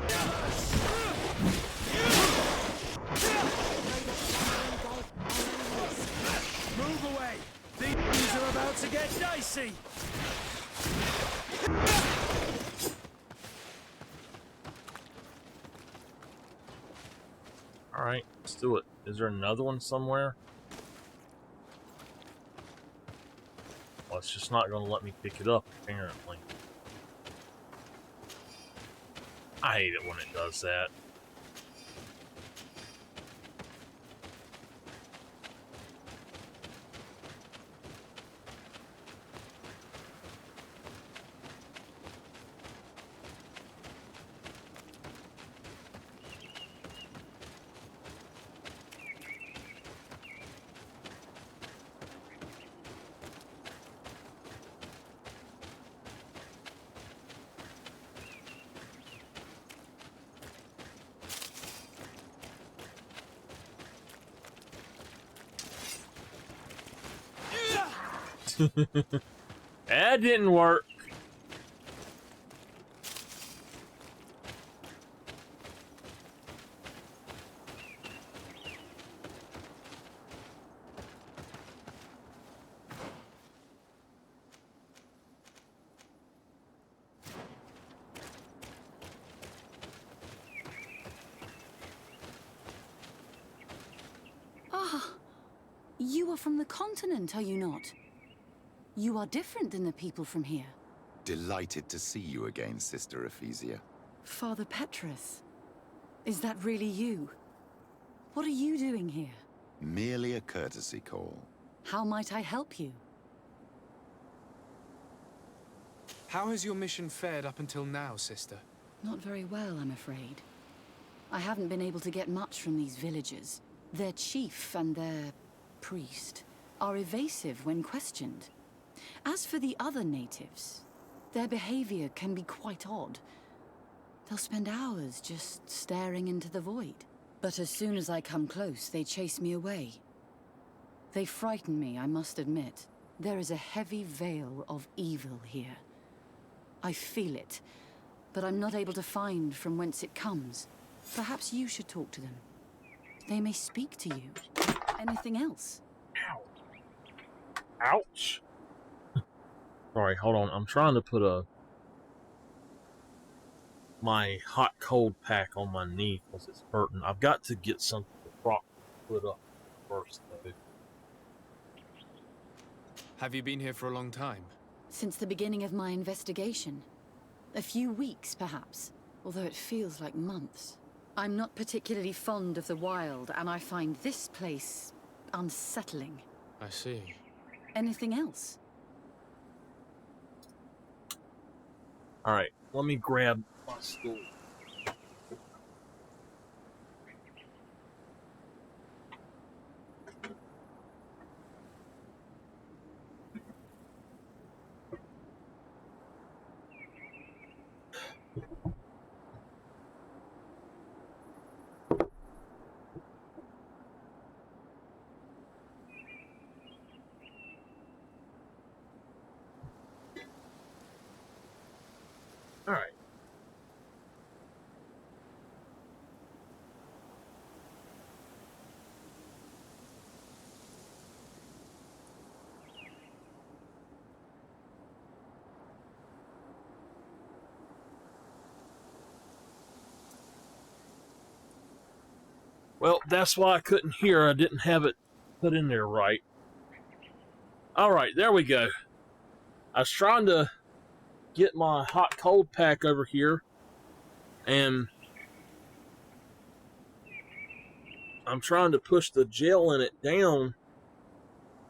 Move away. These are about to get dicey. All right, let's do it. Is there another one somewhere? Well, it's just not going to let me pick it up, apparently. I hate it when it does that. That didn't work. Ah, you are from the continent, are you not? You are different than the people from here. Delighted to see you again, Sister Ephesia. Father Petrus, is that really you? What are you doing here? Merely a courtesy call. How might I help you? How has your mission fared up until now, sister? Not very well, I'm afraid. I haven't been able to get much from these villagers. Their chief and their priest are evasive when questioned. As for the other natives, their behavior can be quite odd. They'll spend hours just staring into the void. But as soon as I come close, they chase me away. They frighten me, I must admit. There is a heavy veil of evil here. I feel it, but I'm not able to find from whence it comes. Perhaps you should talk to them. They may speak to you. Anything else? Ow. Ouch. Sorry, hold on. I'm trying to put my hot cold pack on my knee because it's hurting. I've got to get something to prop put up first, though. Have you been here for a long time? Since the beginning of my investigation. A few weeks, perhaps, although it feels like months. I'm not particularly fond of the wild, and I find this place unsettling. I see. Anything else? All right, let me grab my stool. All right. Well, that's why I couldn't hear. I didn't have it put in there right. All right, there we go. I was trying to get my hot cold pack over here, and I'm trying to push the gel in it down,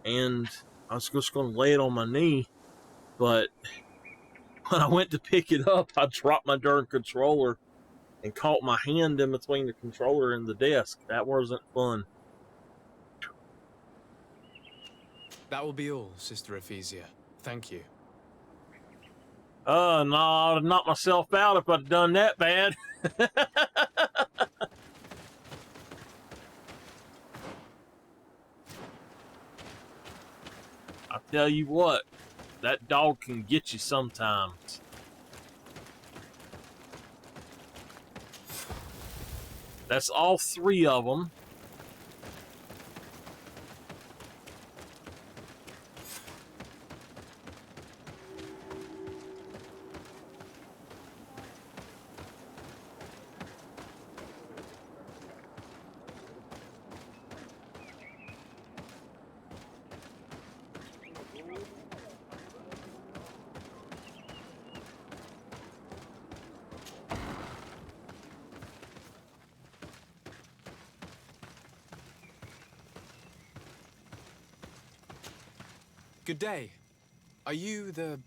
and I was just going to lay it on my knee, but when I went to pick it up, I dropped my darn controller and caught my hand in between the controller and the desk. That wasn't fun. That will be all, Sister Ephesia. Thank you. No, I'd have knocked myself out if I'd done that bad. I tell you what, that dog can get you sometimes. That's all three of them. Good day. Are you the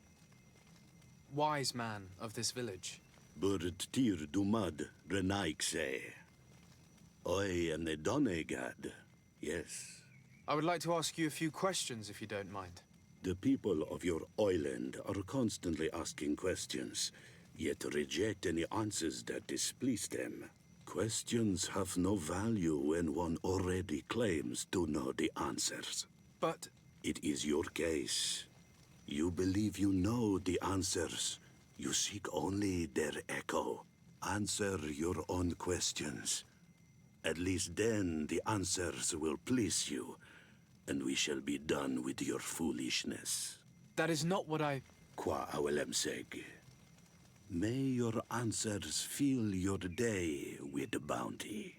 wise man of this village? Burt tir dumad renaikse. I am the Donegad. Yes. I would like to ask you a few questions, if you don't mind. The people of your island are constantly asking questions, yet reject any answers that displease them. Questions have no value when one already claims to know the answers. But It is your case. You believe you know the answers. You seek only their echo. Answer your own questions. At least then the answers will please you, and we shall be done with your foolishness. that is not what I... Qua awelemseg. May your answers fill your day with bounty.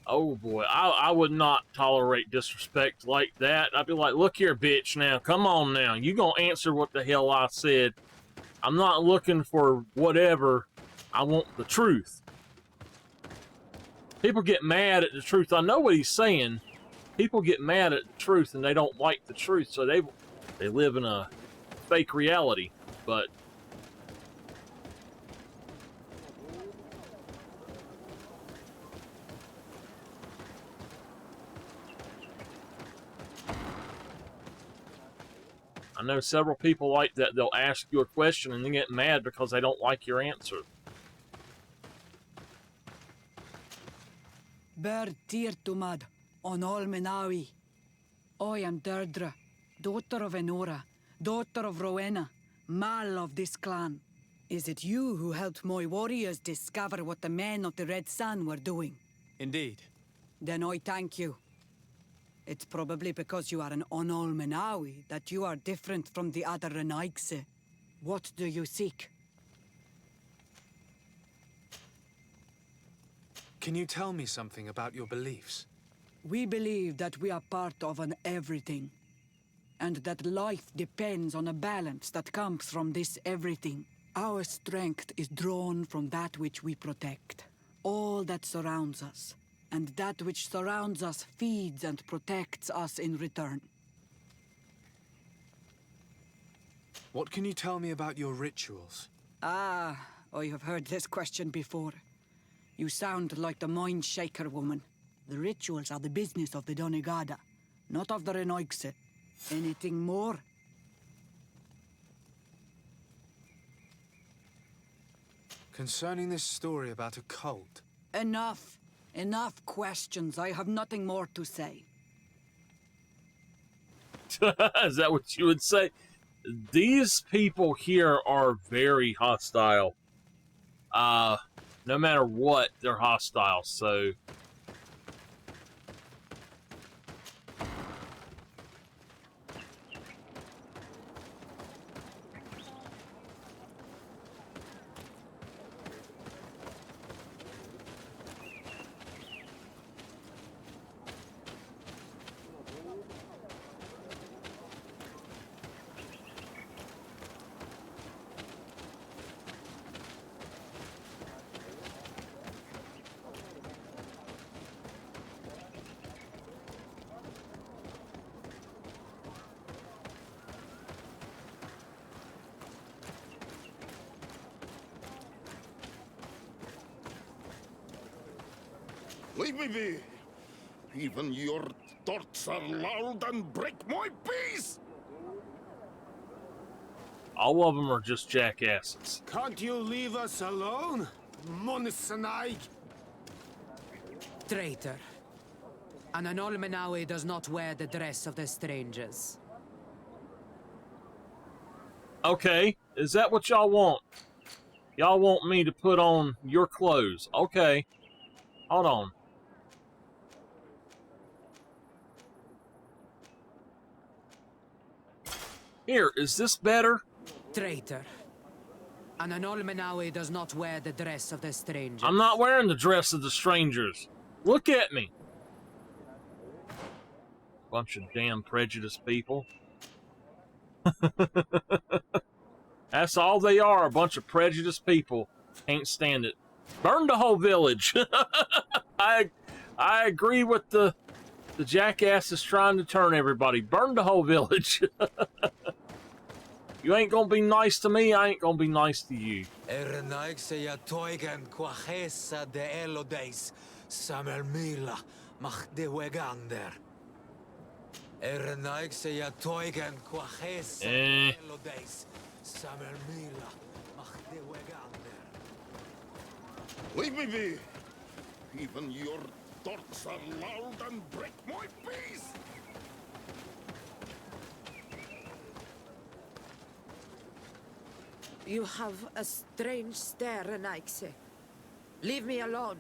Oh boy, I would not tolerate disrespect like that. I'd be like, look here, bitch, now, come on now. You gonna answer what the hell I said. I'm not looking for whatever. I want the truth. People get mad at the truth. I know what he's saying. People get mad at the truth and they don't like the truth, so they live in a fake reality. But I know several people like that. They'll ask you a question and then get mad because they don't like your answer. Ber Tirtumad, on Olmenawi. I am Deirdre, daughter of Enora, daughter of Rowena, Mal of this clan. Is it you who helped my warriors discover what the men of the Red Sun were doing? Indeed. Then I thank you. It's probably because you are an Onolmenawi that you are different from the other Renaigse. What do you seek? Can you tell me something about your beliefs? We believe that we are part of an everything, and that life depends on a balance that comes from this everything. Our strength is drawn from that which we protect, all that surrounds us, and that which surrounds us feeds and protects us in return. What can you tell me about your rituals? Ah, I have heard this question before. You sound like the Mind Shaker woman. The rituals are the business of the Donegada, not of the Renoigse. Anything more? Concerning this story about a cult. Enough. Enough questions. I have nothing more to say. Is that what you would say? These people here are very hostile. No matter what, they're hostile, so... Leave me be! Even your thoughts are loud and break my peace! All of them are just jackasses. Can't you leave us alone, Monisanaig? Traitor. An Anolmenawi does not wear the dress of the strangers. Okay, is that what y'all want? Y'all want me to put on your clothes? Okay. Hold on. Here, is this better? Traitor. An Anolmenawi does not wear the dress of the strangers. I'm not wearing the dress of the strangers. Look at me. Bunch of damn prejudiced people. That's all they are, a bunch of prejudiced people. Can't stand it. Burn the whole village. I agree with the The jackass is trying to turn everybody. Burn the whole village. You ain't gonna be nice to me, I ain't gonna be nice to you. Leave me be! Even your thoughts are loud and break my peace! You have a strange stare, Anaxe. Leave me alone.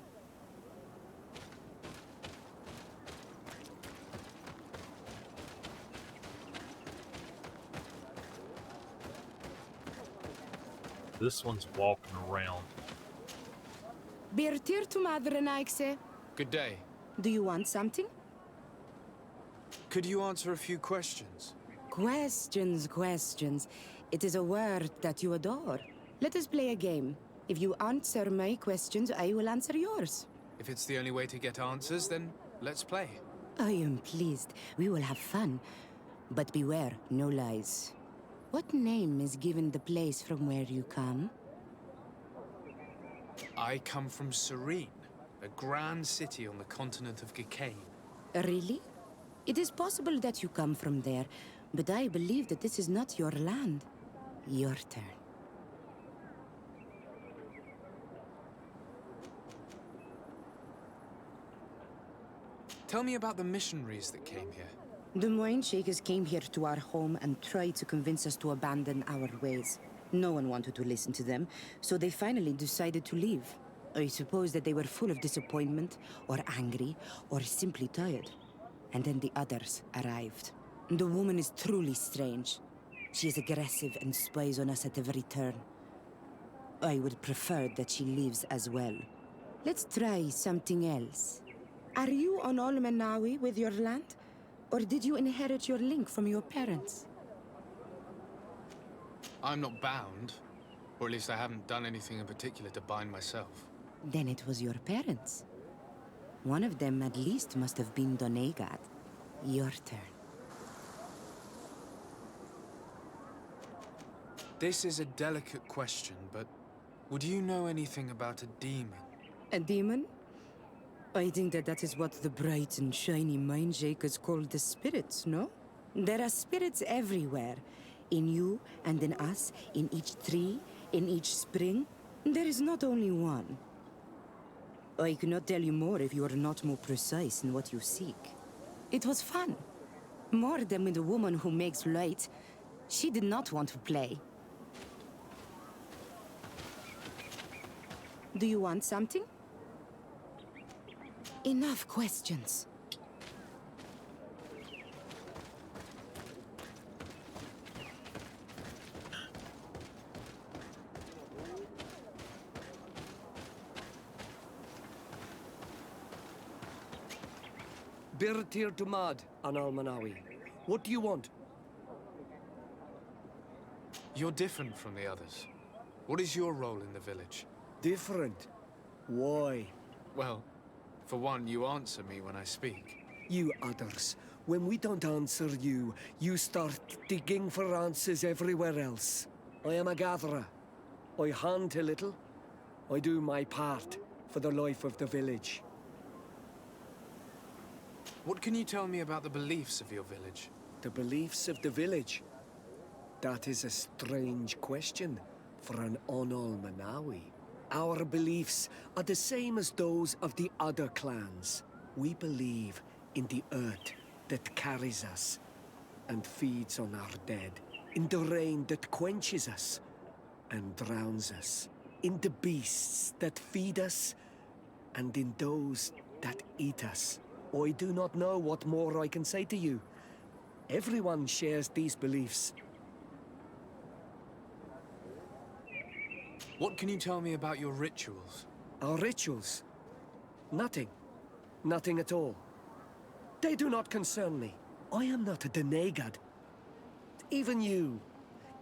This one's walking around. Birtir to Madre Naixe. Good day. Do you want something? Could you answer a few questions? Questions. It is a word that you adore. Let us play a game. If you answer my questions, I will answer yours. If it's the only way to get answers, then let's play. I am pleased. We will have fun. But beware, no lies. What name is given the place from where you come? I come from Serene, a grand city on the continent of Gicane. Really? It is possible that you come from there, but I believe that this is not your land. Your turn. Tell me about the missionaries that came here. The Moine Shakers came here to our home and tried to convince us to abandon our ways. No one wanted to listen to them, so they finally decided to leave. I suppose that they were full of disappointment, or angry, or simply tired. And then the others arrived. The woman is truly strange. She is aggressive and spies on us at every turn. I would prefer that she leaves as well. Let's try something else. Are you on Olmenawi with your land? Or did you inherit your link from your parents? I'm not bound. Or at least I haven't done anything in particular to bind myself. Then it was your parents. One of them at least must have been Donegat. Your turn. This is a delicate question, but would you know anything about a demon? A demon? I think that is what the bright and shiny mind shakers call the spirits, no? There are spirits everywhere. In you and in us, in each tree, in each spring. There is not only one. I cannot tell you more if you are not more precise in what you seek. It was fun. More than with the woman who makes light. She did not want to play. Do you want something? Enough questions. Birtir to Mad, an Almanawi. What do you want? You're different from the others. What is your role in the village? Different? Why? Well, for one, you answer me when I speak. You others, when we don't answer you, you start digging for answers everywhere else. I am a gatherer. I hunt a little. I do my part for the life of the village. What can you tell me about the beliefs of your village? The beliefs of the village? That is a strange question for an Onol-Manawi. Our beliefs are the same as those of the other clans. We believe in the earth that carries us and feeds on our dead, in the rain that quenches us and drowns us, in the beasts that feed us and in those that eat us. I do not know what more I can say to you. Everyone shares these beliefs. What can you tell me about your rituals? Our rituals? Nothing. Nothing at all. They do not concern me. I am not a Denegad. Even you.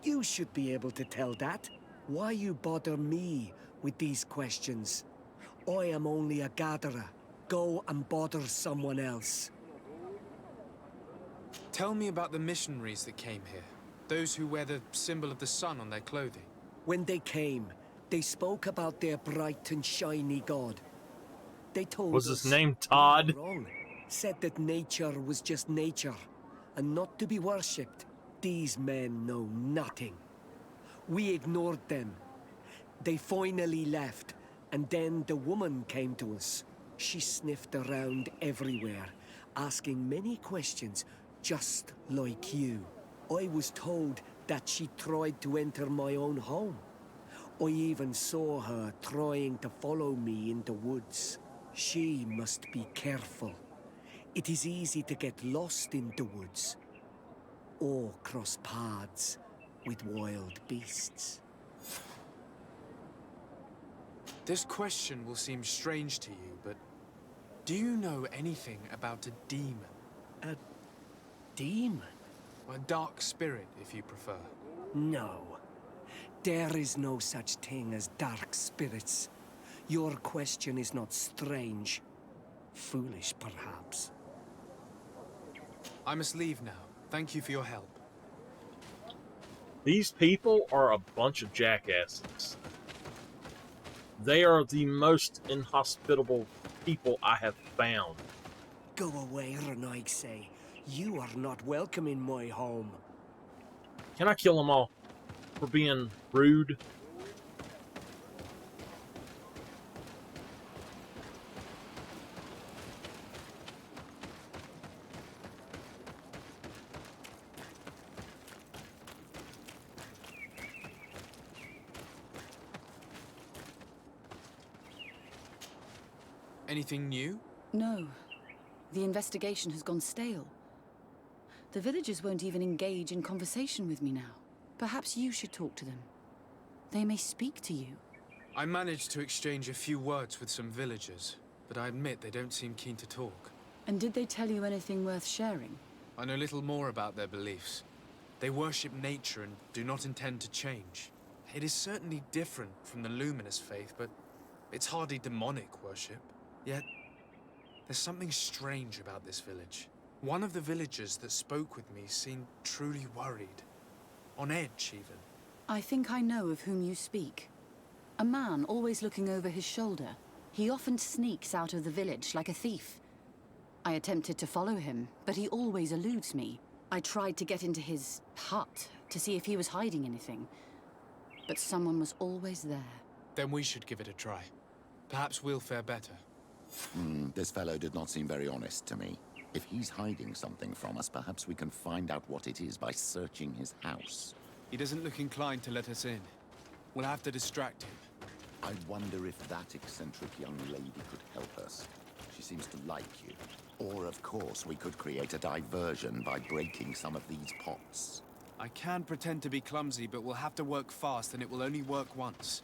You should be able to tell that. Why you bother me with these questions? I am only a gatherer. Go and bother someone else. Tell me about the missionaries that came here. Those who wear the symbol of the sun on their clothing. When they came, they spoke about their bright and shiny god. They told Was us his name we were Todd? wrong. Said that nature was just nature, and not to be worshipped. These men know nothing. We ignored them. They finally left, and then the woman came to us. She sniffed around everywhere, asking many questions, just like you. I was told that she tried to enter my own home. I even saw her trying to follow me in the woods. She must be careful. It is easy to get lost in the woods, or cross paths with wild beasts. This question will seem strange to you, but do you know anything about a demon? A demon? A dark spirit, if you prefer. No. There is no such thing as dark spirits. Your question is not strange. Foolish, perhaps. I must leave now. Thank you for your help. These people are a bunch of jackasses. They are the most inhospitable people I have found. Go away, Renaig say. You are not welcome in my home. Can I kill them all for being rude? Anything new? No. The investigation has gone stale. The villagers won't even engage in conversation with me now. Perhaps you should talk to them. They may speak to you. I managed to exchange a few words with some villagers, but I admit they don't seem keen to talk. And did they tell you anything worth sharing? I know little more about their beliefs. They worship nature and do not intend to change. It is certainly different from the luminous faith, but it's hardly demonic worship. Yet, there's something strange about this village. One of the villagers that spoke with me seemed truly worried. On edge, even. I think I know of whom you speak. A man always looking over his shoulder. He often sneaks out of the village like a thief. I attempted to follow him, but he always eludes me. I tried to get into his hut to see if he was hiding anything, but someone was always there. Then we should give it a try. Perhaps we'll fare better. This fellow did not seem very honest to me. If he's hiding something from us, perhaps we can find out what it is by searching his house. He doesn't look inclined to let us in. We'll have to distract him. I wonder if that eccentric young lady could help us. She seems to like you. Or, of course, we could create a diversion by breaking some of these pots. I can pretend to be clumsy, but we'll have to work fast, and it will only work once.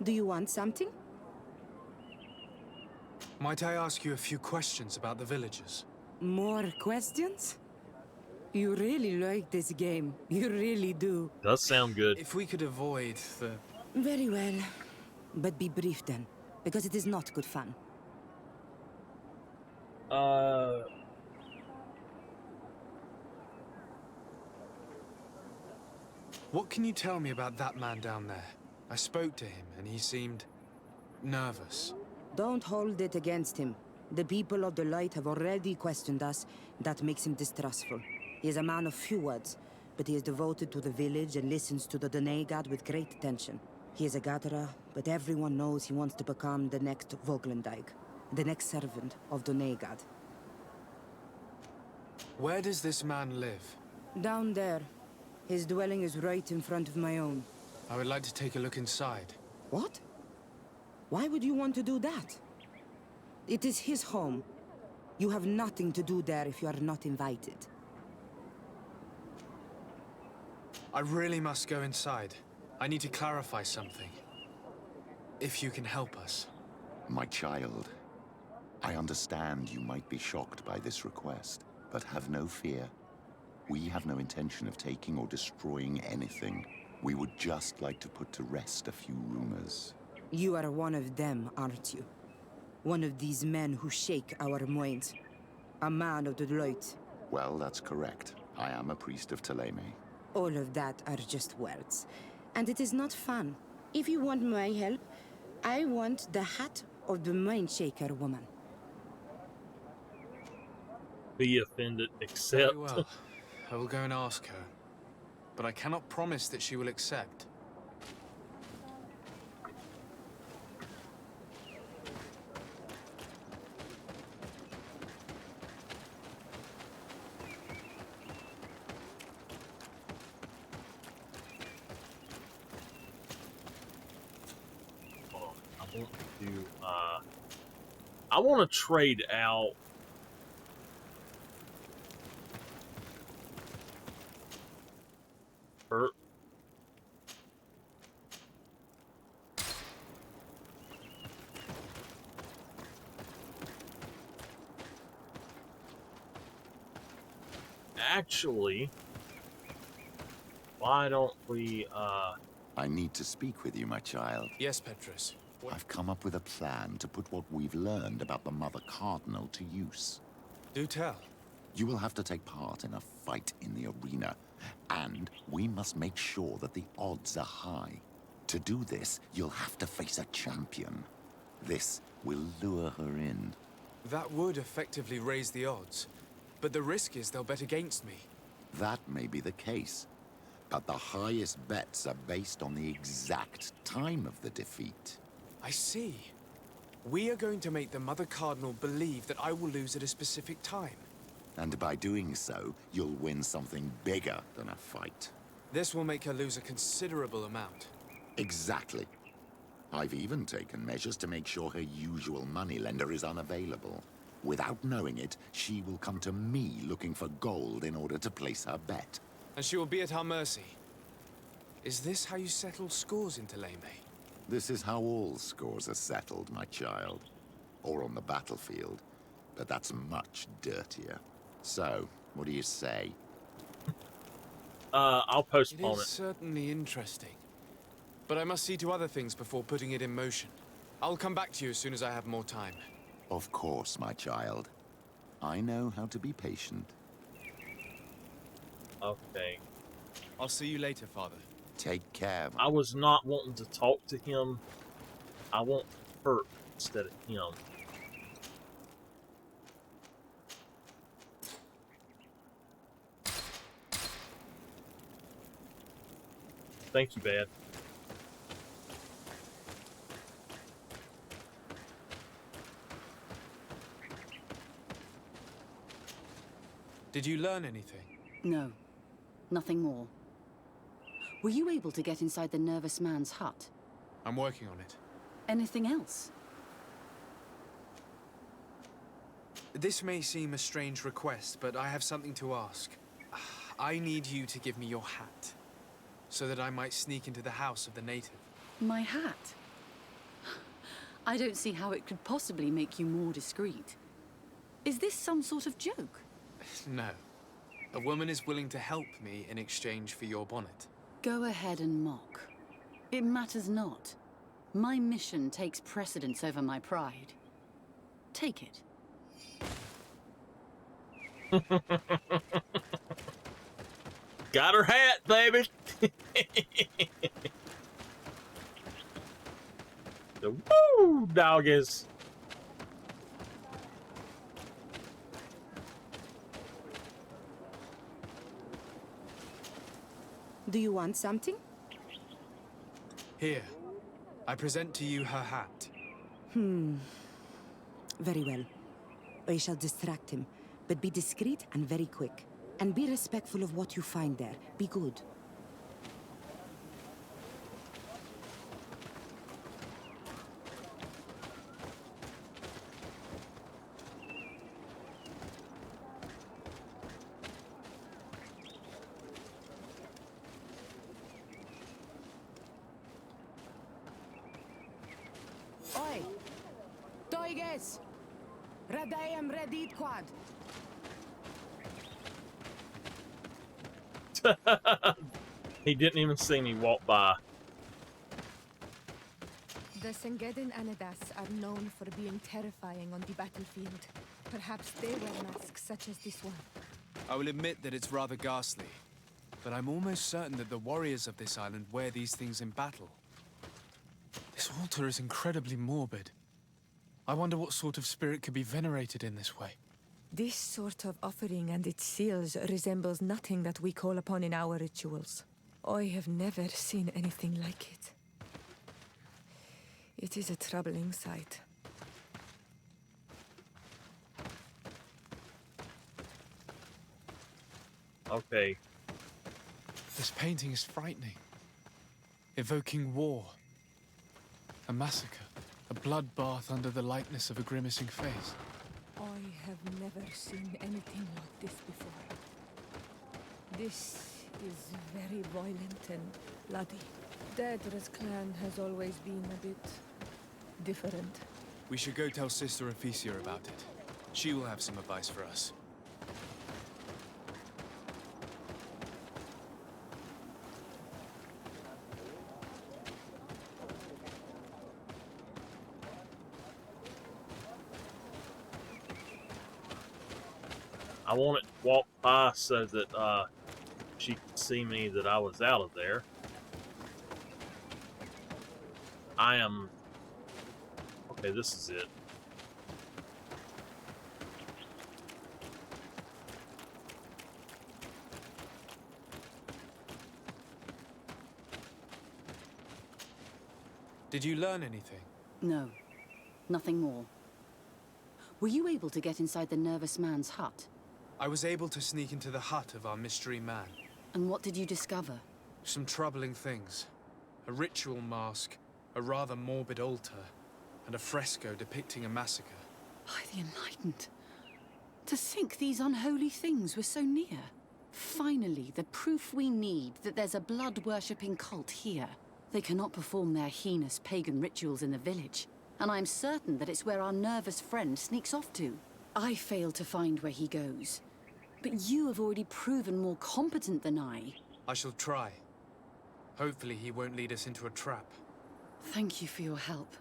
Do you want something? Might I ask you a few questions about the villagers? More questions? You really like this game. You really do. Does sound good. If we could avoid the... Very well. But be brief then, because it is not good fun. What can you tell me about that man down there? I spoke to him, and he seemed... nervous. Don't hold it against him. The people of the light have already questioned us. That makes him distrustful. He is a man of few words, but he is devoted to the village and listens to the Dene god with great attention. He is a gatherer, but everyone knows he wants to become the next Voglendijk, the next servant of Dene god. Where does this man live? Down there. His dwelling is right in front of my own. I would like to take a look inside. What? Why would you want to do that? It is his home. You have nothing to do there if you are not invited. I really must go inside. I need to clarify something. if you can help us. My child, I understand you might be shocked by this request, but have no fear. We have no intention of taking or destroying anything. We would just like to put to rest a few rumors. You are one of them, aren't you? One of these men who shake our minds. A man of the light. Well, that's correct. I am a priest of Thélème. All of that are just words. And it is not fun. If you want my help, I want the hat of the mind shaker woman. Be offended, accept. Very well. I will go and ask her. But I cannot promise that she will accept. I want to trade out her. Actually, why don't we, I need to speak with you, my child. Yes, Petrus. I've come up with a plan to put what we've learned about the Mother Cardinal to use. Do tell. You will have to take part in a fight in the arena, and we must make sure that the odds are high. To do this, you'll have to face a champion. This will lure her in. That would effectively raise the odds. But the risk is they'll bet against me. That may be the case, but the highest bets are based on the exact time of the defeat. I see. We are going to make the Mother Cardinal believe that I will lose at a specific time. And by doing so, you'll win something bigger than a fight. This will make her lose a considerable amount. Exactly. I've even taken measures to make sure her usual moneylender is unavailable. Without knowing it, she will come to me looking for gold in order to place her bet. And she will be at our mercy. Is this how you settle scores in Thélème? This is how all scores are settled, my child. Or on the battlefield. But that's much dirtier. So, what do you say? I'll postpone It is certainly interesting. But I must see to other things before putting it in motion. I'll come back to you as soon as I have more time. Of course, my child. I know how to be patient. Okay. I'll see you later, Father. Take care. I was not wanting to talk to him. I want her instead of him. Thank you, Bad. Did you learn anything? No, nothing more. Were you able to get inside the nervous man's hut? I'm working on it. Anything else? This may seem a strange request, but I have something to ask. I need you to give me your hat, so that I might sneak into the house of the native. My hat? I don't see how it could possibly make you more discreet. Is this some sort of joke? No. A woman is willing to help me in exchange for your bonnet. Go ahead and mock. It matters not. My mission takes precedence over my pride. Take it. Got her hat, baby. The woo doggies. Do you want something? Here. I present to you her hat. Very well. I shall distract him, but be discreet and very quick. And be respectful of what you find there. Be good. Vegas! Radayam Redit Quad! He didn't even see me walk by. The Sengedin Anadas are known for being terrifying on the battlefield. Perhaps they wear masks such as this one. I will admit that it's rather ghastly, but I'm almost certain that the warriors of this island wear these things in battle. This altar is incredibly morbid. I wonder what sort of spirit could be venerated in this way. This sort of offering and its seals resembles nothing that we call upon in our rituals. I have never seen anything like it. It is a troubling sight. Okay. This painting is frightening. Evoking war. A massacre. A bloodbath under the likeness of a grimacing face. I have never seen anything like this before. This is very violent and bloody. Daedra's clan has always been a bit different. We should go tell Sister Ephesia about it. She will have some advice for us. I wanted to walk by so that she could see me that I was out of there. I am... Okay, this is it. Did you learn anything? No, nothing more. Were you able to get inside the nervous man's hut? I was able to sneak into the hut of our mystery man. And what did you discover? Some troubling things. A ritual mask, a rather morbid altar, and a fresco depicting a massacre. By the Enlightened. To think these unholy things were so near. Finally, the proof we need that there's a blood-worshipping cult here. They cannot perform their heinous pagan rituals in the village, and I'm certain that it's where our nervous friend sneaks off to. I failed to find where he goes, but you have already proven more competent than I. I shall try. Hopefully he won't lead us into a trap. Thank you for your help.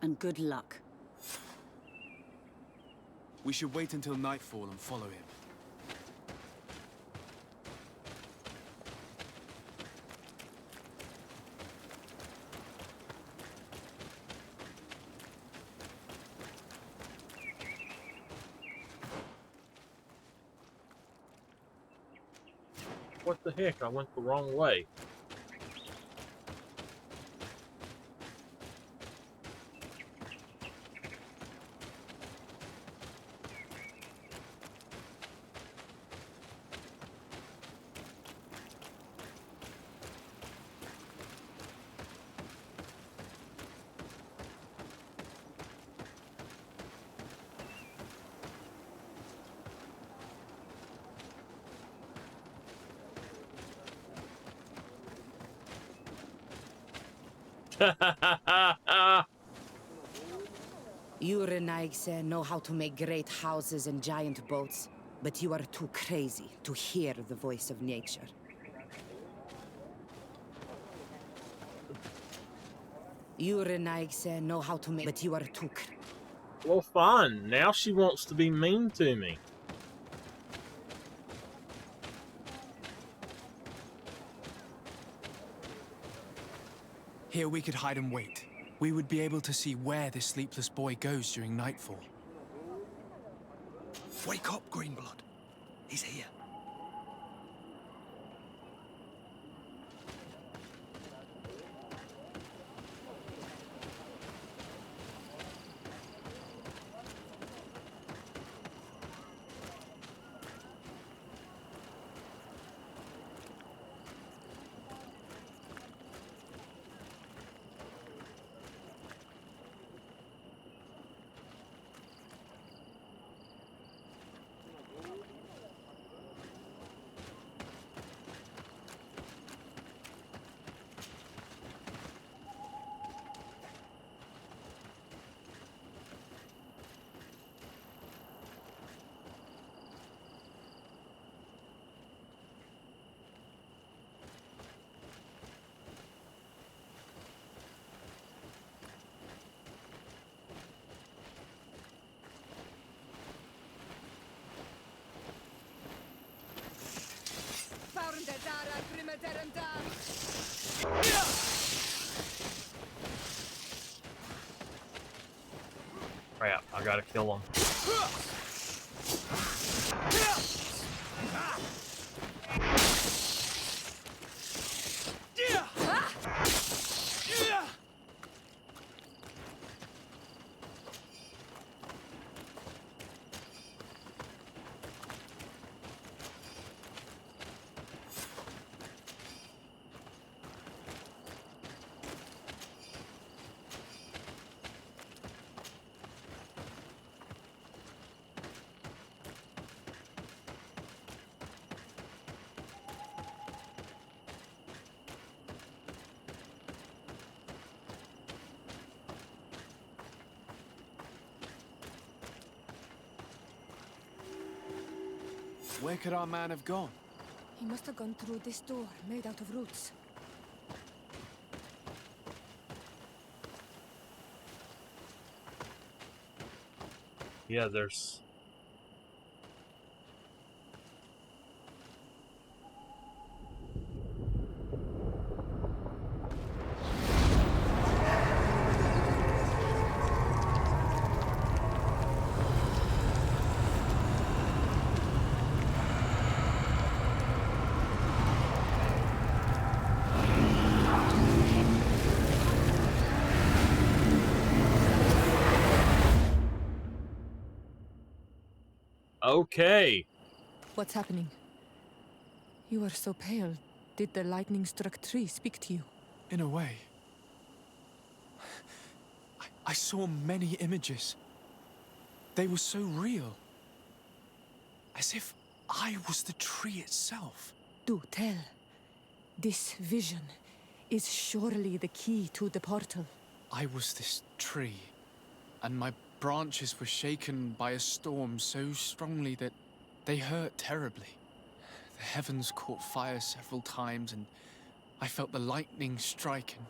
And good luck. We should wait until nightfall and follow him. What the heck? I went the wrong way. You Renaigse know how to make great houses and giant boats, but you are too crazy to hear the voice of nature. You Renaigse know how to make, but you are too Well, fine. Now she wants to be mean to me. Here we could hide and wait. We would be able to see where this sleepless boy goes during nightfall. Wake up, Greenblood. He's here. Crap, I gotta kill him. Where could our man have gone? He must have gone through this door, made out of roots. Yeah, there's... Okay. What's happening? You are so pale. Did the lightning-struck tree speak to you? In a way. I saw many images. They were so real. As if I was the tree itself. Do tell. This vision is surely the key to the portal. I was this tree, and my branches were shaken by a storm so strongly that they hurt terribly. The heavens caught fire several times, and I felt the lightning strike and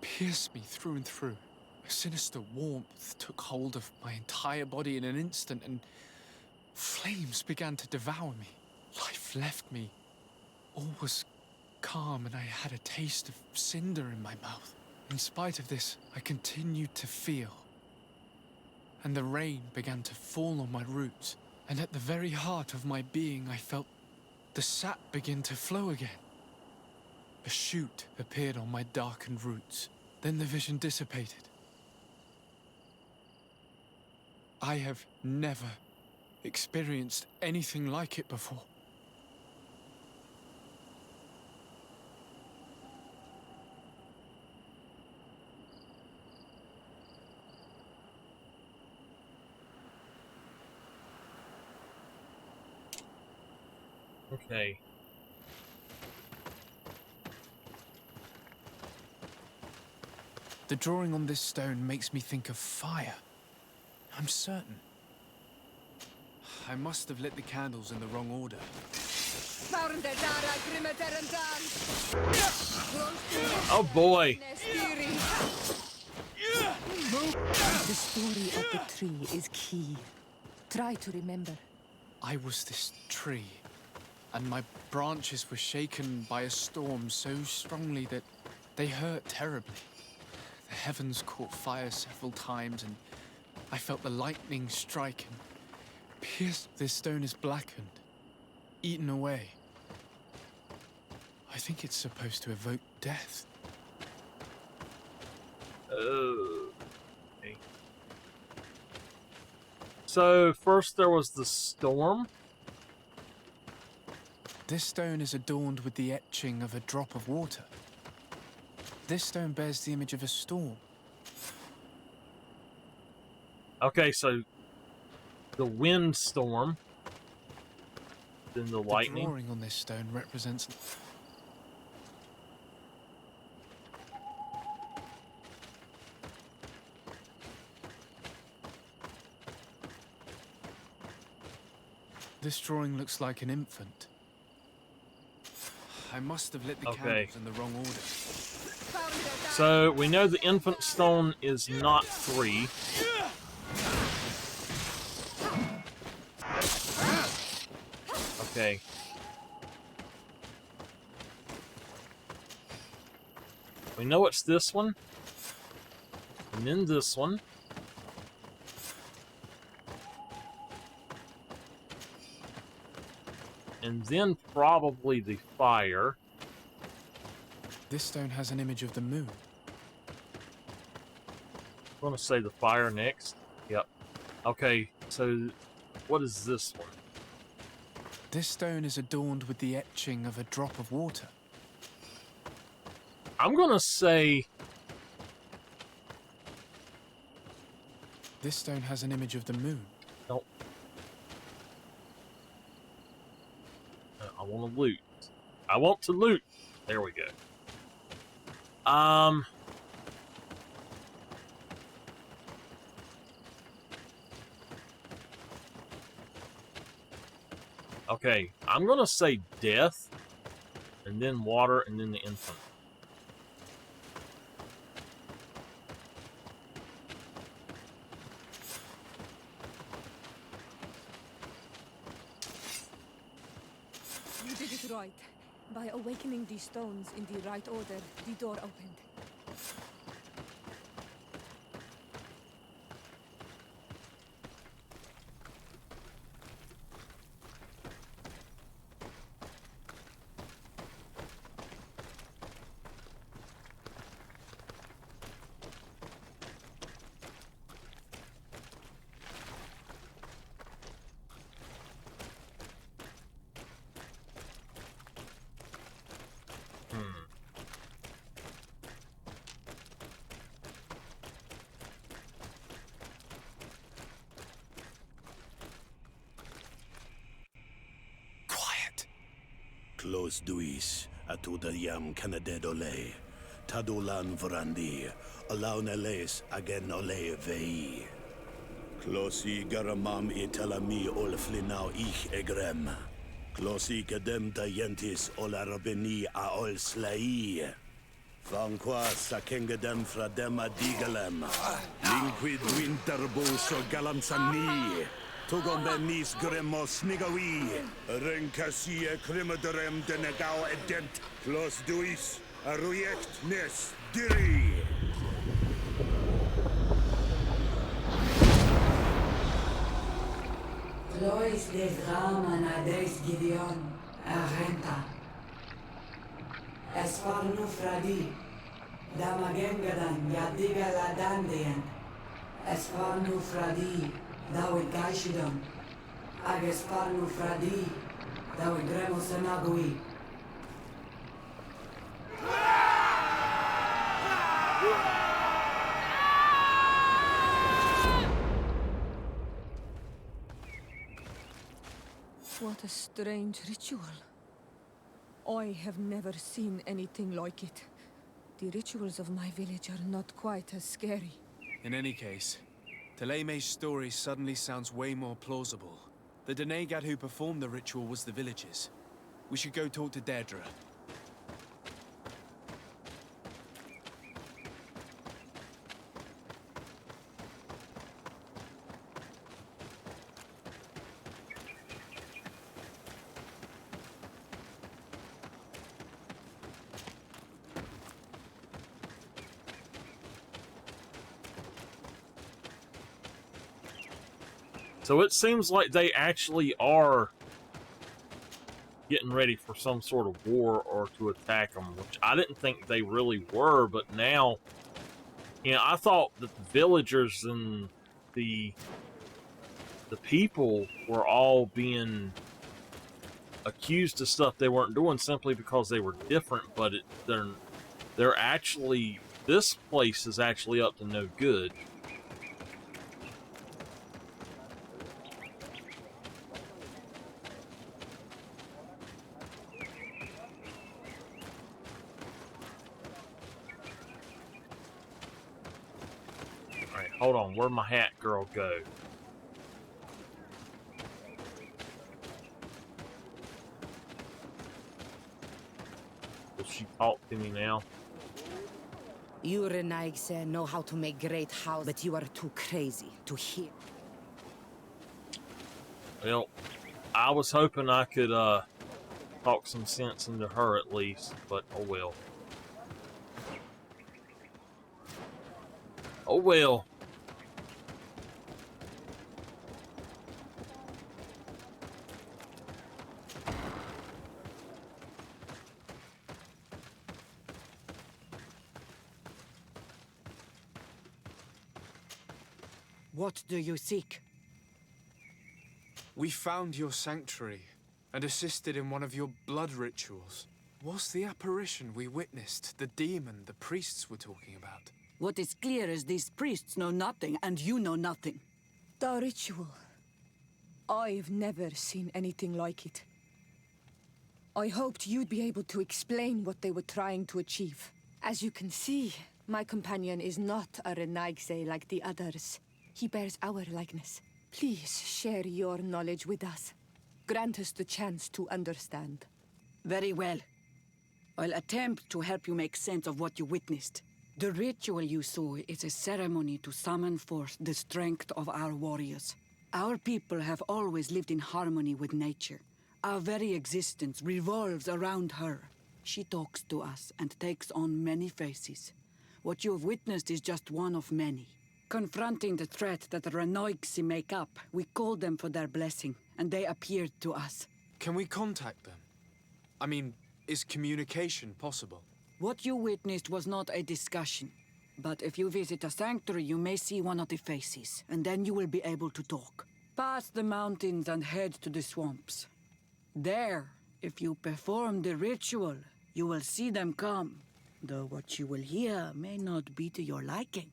pierce me through and through. A sinister warmth took hold of my entire body in an instant, and flames began to devour me. Life left me. All was calm, and I had a taste of cinder in my mouth. In spite of this, I continued to feel. And the rain began to fall on my roots. And at the very heart of my being, I felt the sap begin to flow again. A shoot appeared on my darkened roots. Then the vision dissipated. I have never experienced anything like it before. Okay. The drawing on this stone makes me think of fire. I'm certain. I must have lit the candles in the wrong order. Oh boy. The story of the tree is key. Try to remember. I was this tree, and my branches were shaken by a storm so strongly that they hurt terribly. The heavens caught fire several times, and I felt the lightning strike and pierce. This stone is blackened, eaten away. I think it's supposed to evoke death. Oh. Okay. So first there was the storm. This stone is adorned with the etching of a drop of water. This stone bears the image of a storm. Okay, so the windstorm, then the lightning. The drawing on this stone represents... This drawing looks like an infant. I must have lit the candles in the wrong order. So we know the infant stone is not 3. Okay. We know it's this one. And then this one. And then probably the fire. This stone has an image of the moon. I'm going to say the fire next. Yep. Okay, so what is this one? This stone is adorned with the etching of a drop of water. I'm going to say... This stone has an image of the moon. Nope. I want to loot. I want to loot. There we go. Okay, I'm gonna say death, and then water, and then the infant. You did it right. By awakening these stones in the right order, the door opened. Close duis, atuda yam canadedole, tadulan vrandi, alaunales agen ole vei. Closi garamam italami olflinau ich egrem. Closi cadem dientis olarabeni a ol slai. Vanqua sakengedem fradem adigalem. Linquid winterbo so galamsani. Tugombenis gremos nigawi. Rencasie crimaderem denegao edent. Clos duis, aruyect nes diri. Lois des drama na des Gideon, arenta. Esparnu fradi, damagengadan yadiga la dandian. Esparnu fradi, dawe gaishidon. Ag esparnu fradi, dawe gremo senagui. What a strange ritual. I have never seen anything like it. The rituals of my village are not quite as scary. In any case, Teleme's story suddenly sounds way more plausible. The Denegad who performed the ritual was the villagers. We should go talk to Deirdre. So it seems like they actually are getting ready for some sort of war or to attack them, which I didn't think they really were, but now, you know, I thought that the villagers and the people were all being accused of stuff they weren't doing simply because they were different, but they're actually, this place is actually up to no good. Hold on, where'd my hat girl go? Does she talk to me now? You, Renaigse, know how to make great house, but you are too crazy to hear. Well, I was hoping I could talk some sense into her at least, but oh well. Oh well. What do you seek? We found your sanctuary and assisted in one of your blood rituals. Was the apparition we witnessed the demon the priests were talking about? What is clear is these priests know nothing, and you know nothing. The ritual. I've never seen anything like it. I hoped you'd be able to explain what they were trying to achieve. As you can see, my companion is not a Renaigse like the others. He bears our likeness. Please share your knowledge with us. Grant us the chance to understand. Very well. I'll attempt to help you make sense of what you witnessed. The ritual you saw is a ceremony to summon forth the strength of our warriors. Our people have always lived in harmony with nature. Our very existence revolves around her. She talks to us and takes on many faces. What you have witnessed is just one of many. Confronting the threat that the Renoigsi make up, we called them for their blessing, and they appeared to us. Can we contact them? I mean, is communication possible? What you witnessed was not a discussion. But if you visit a sanctuary, you may see one of the faces, and then you will be able to talk. Pass the mountains and head to the swamps. There, if you perform the ritual, you will see them come. Though what you will hear may not be to your liking.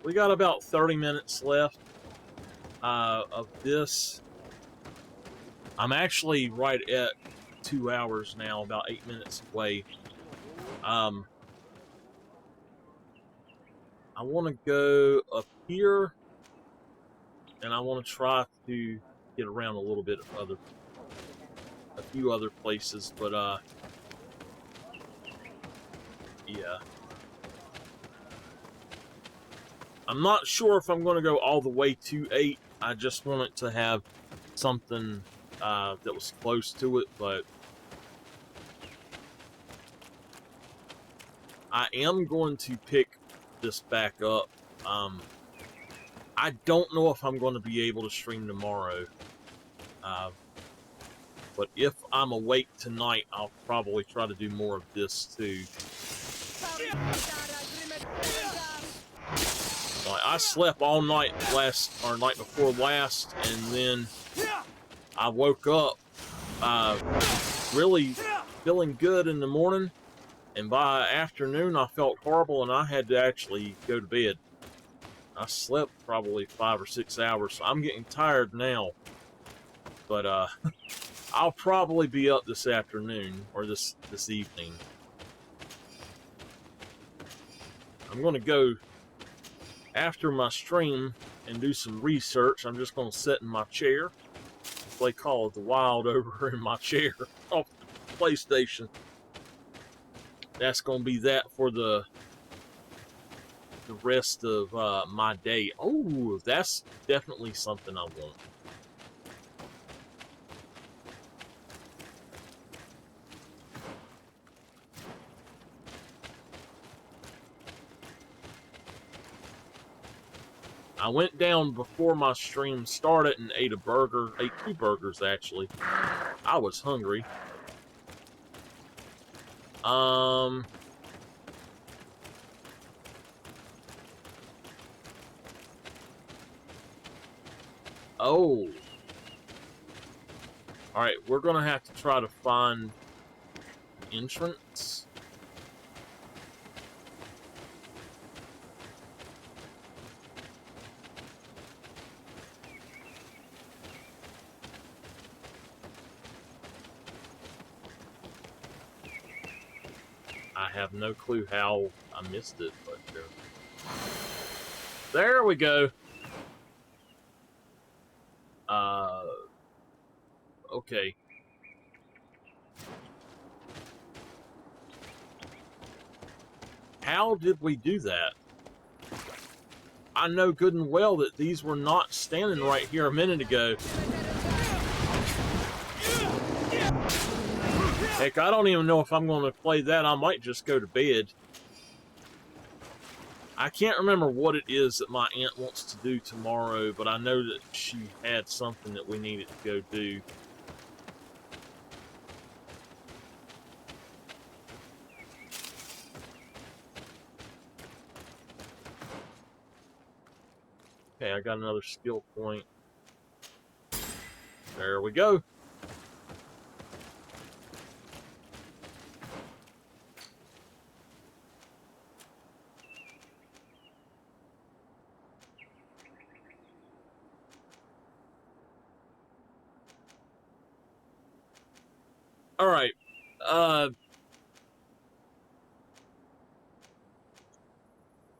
We got about 30 minutes left of this. I'm actually right at 2 hours now, about 8 minutes away. I want to go up here, and I want to try to get around a little bit of a few other places, but yeah. I'm not sure if I'm going to go all the way to 8. I just wanted to have something that was close to it, but I am going to pick this back up. I don't know if I'm going to be able to stream tomorrow, but if I'm awake tonight, I'll probably try to do more of this too. I slept all night night before last, and then I woke up really feeling good in the morning, and by afternoon I felt horrible and I had to actually go to bed. I slept probably 5 or 6 hours, so I'm getting tired now. But I'll probably be up this afternoon or this evening. I'm going to go after my stream and do some research. I'm just going to sit in my chair. They call it the wild over in my chair off the PlayStation. That's going to be that for the rest of my day. Oh, that's definitely something I want. I went down before my stream started and ate a burger. Ate 2 burgers, actually. I was hungry. Oh. Alright, we're gonna have to try to find entrance. I have no clue how I missed it, but there we go. Okay. How did we do that? I know good and well that these were not standing right here a minute ago. Heck, I don't even know if I'm going to play that. I might just go to bed. I can't remember what it is that my aunt wants to do tomorrow, but I know that she had something that we needed to go do. Okay, I got another skill point. There we go. All right.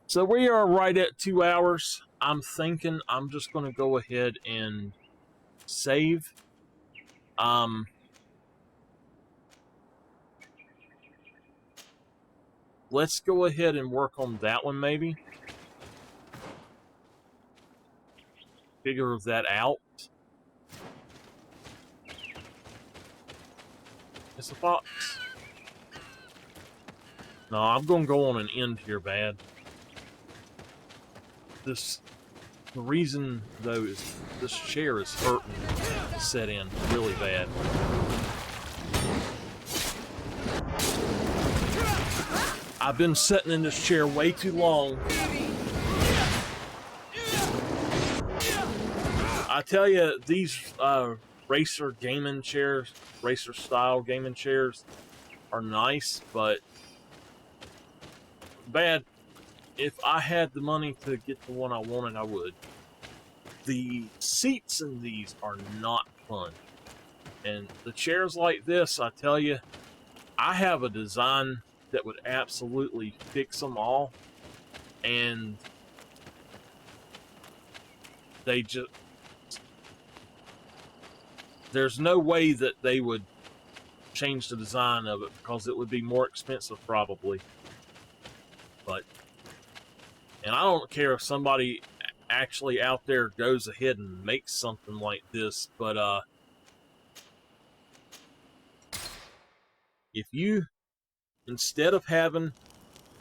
So we are right at 2 hours. I'm thinking I'm just going to go ahead and save. Let's go ahead and work on that one, maybe. Figure that out. It's a fox. No, I'm going to go on an end here, bad. The reason, though, is this chair is hurting to set in really bad. I've been sitting in this chair way too long. I tell you, these racer gaming chairs, racer style gaming chairs are nice, but bad. If I had the money to get the one I wanted, I would. The seats in these are not fun. And the chairs like this, I tell you, I have a design that would absolutely fix them all. And they just... There's no way that they would change the design of it because it would be more expensive probably. But... And I don't care if somebody actually out there goes ahead and makes something like this, but if you, instead of having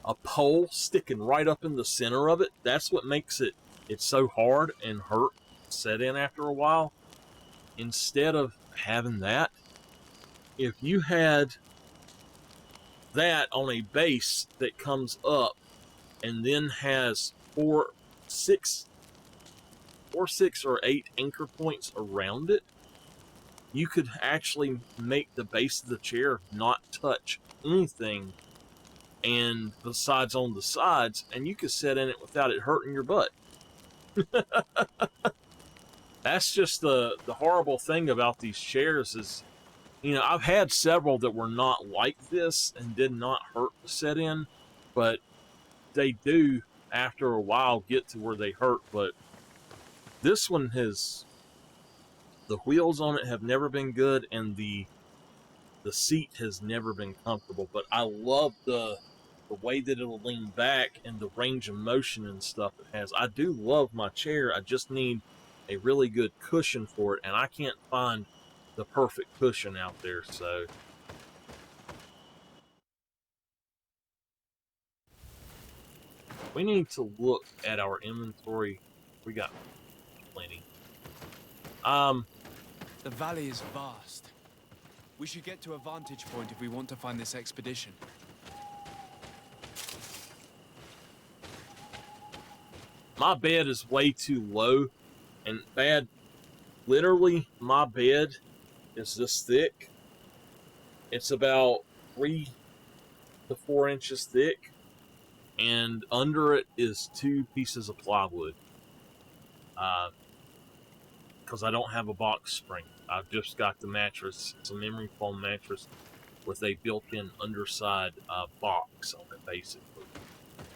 a pole sticking right up in the center of it, that's what makes it's so hard and hurt set in after a while. Instead of having that, if you had that on a base that comes up and then has four, six or eight anchor points around it, you could actually make the base of the chair not touch anything, and besides on the sides, and you could sit in it without it hurting your butt. That's just the horrible thing about these chairs is, you know, I've had several that were not like this and did not hurt to sit in, but they do after a while get to where they hurt. But this one has, the wheels on it have never been good, and the seat has never been comfortable. But I love the way that it'll lean back and the range of motion and stuff it has. I do love my chair. I just need a really good cushion for it, and I can't find the perfect cushion out there. So we need to look at our inventory. We got plenty. The valley is vast. We should get to a vantage point if we want to find this expedition. My bed is way too low, and bad, literally my bed is this thick. It's about 3 to 4 inches thick, and under it is 2 pieces of plywood. Because I don't have a box spring. I've just got the mattress. It's a memory foam mattress with a built-in underside box on it, basically.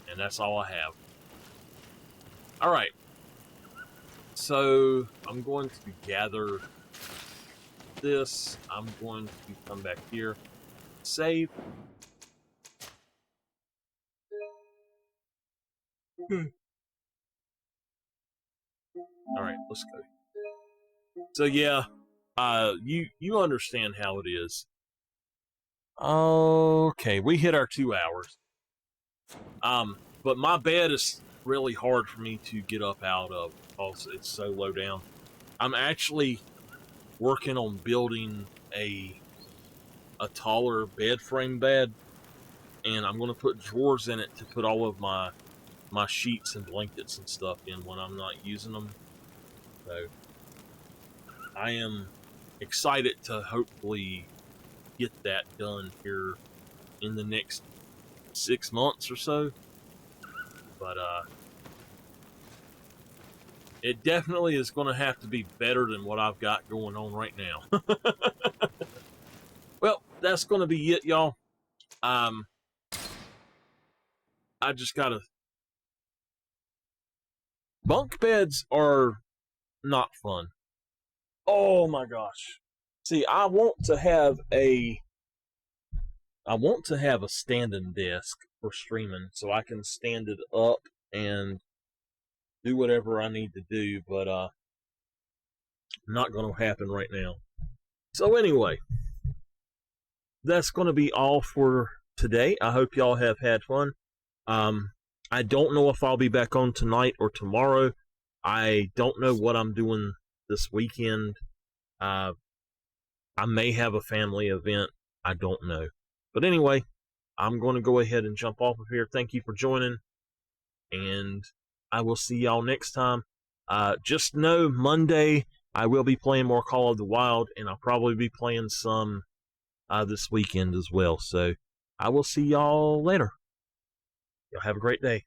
And that's all I have. Alright. So, I'm going to gather this. I'm going to come back here. Save. All right, let's go. So yeah, you understand how it is. Okay, we hit our 2 hours. But my bed is really hard for me to get up out of because it's so low down. I'm actually working on building a taller bed frame bed, and I'm going to put drawers in it to put all of my sheets and blankets and stuff in when I'm not using them. So I am excited to hopefully get that done here in the next 6 months or so. But it definitely is going to have to be better than what I've got going on right now. Well, that's going to be it, y'all. I just gotta. Bunk beds are not fun. Oh my gosh. See, I want to have a standing desk for streaming so I can stand it up and do whatever I need to do, but not going to happen right now. So anyway, that's going to be all for today. I hope y'all have had fun. I don't know if I'll be back on tonight or tomorrow. I don't know what I'm doing this weekend. I may have a family event. I don't know. But anyway, I'm going to go ahead and jump off of here. Thank you for joining, and I will see y'all next time. Just know Monday I will be playing more Call of the Wild, and I'll probably be playing some this weekend as well. So I will see y'all later. Y'all have a great day.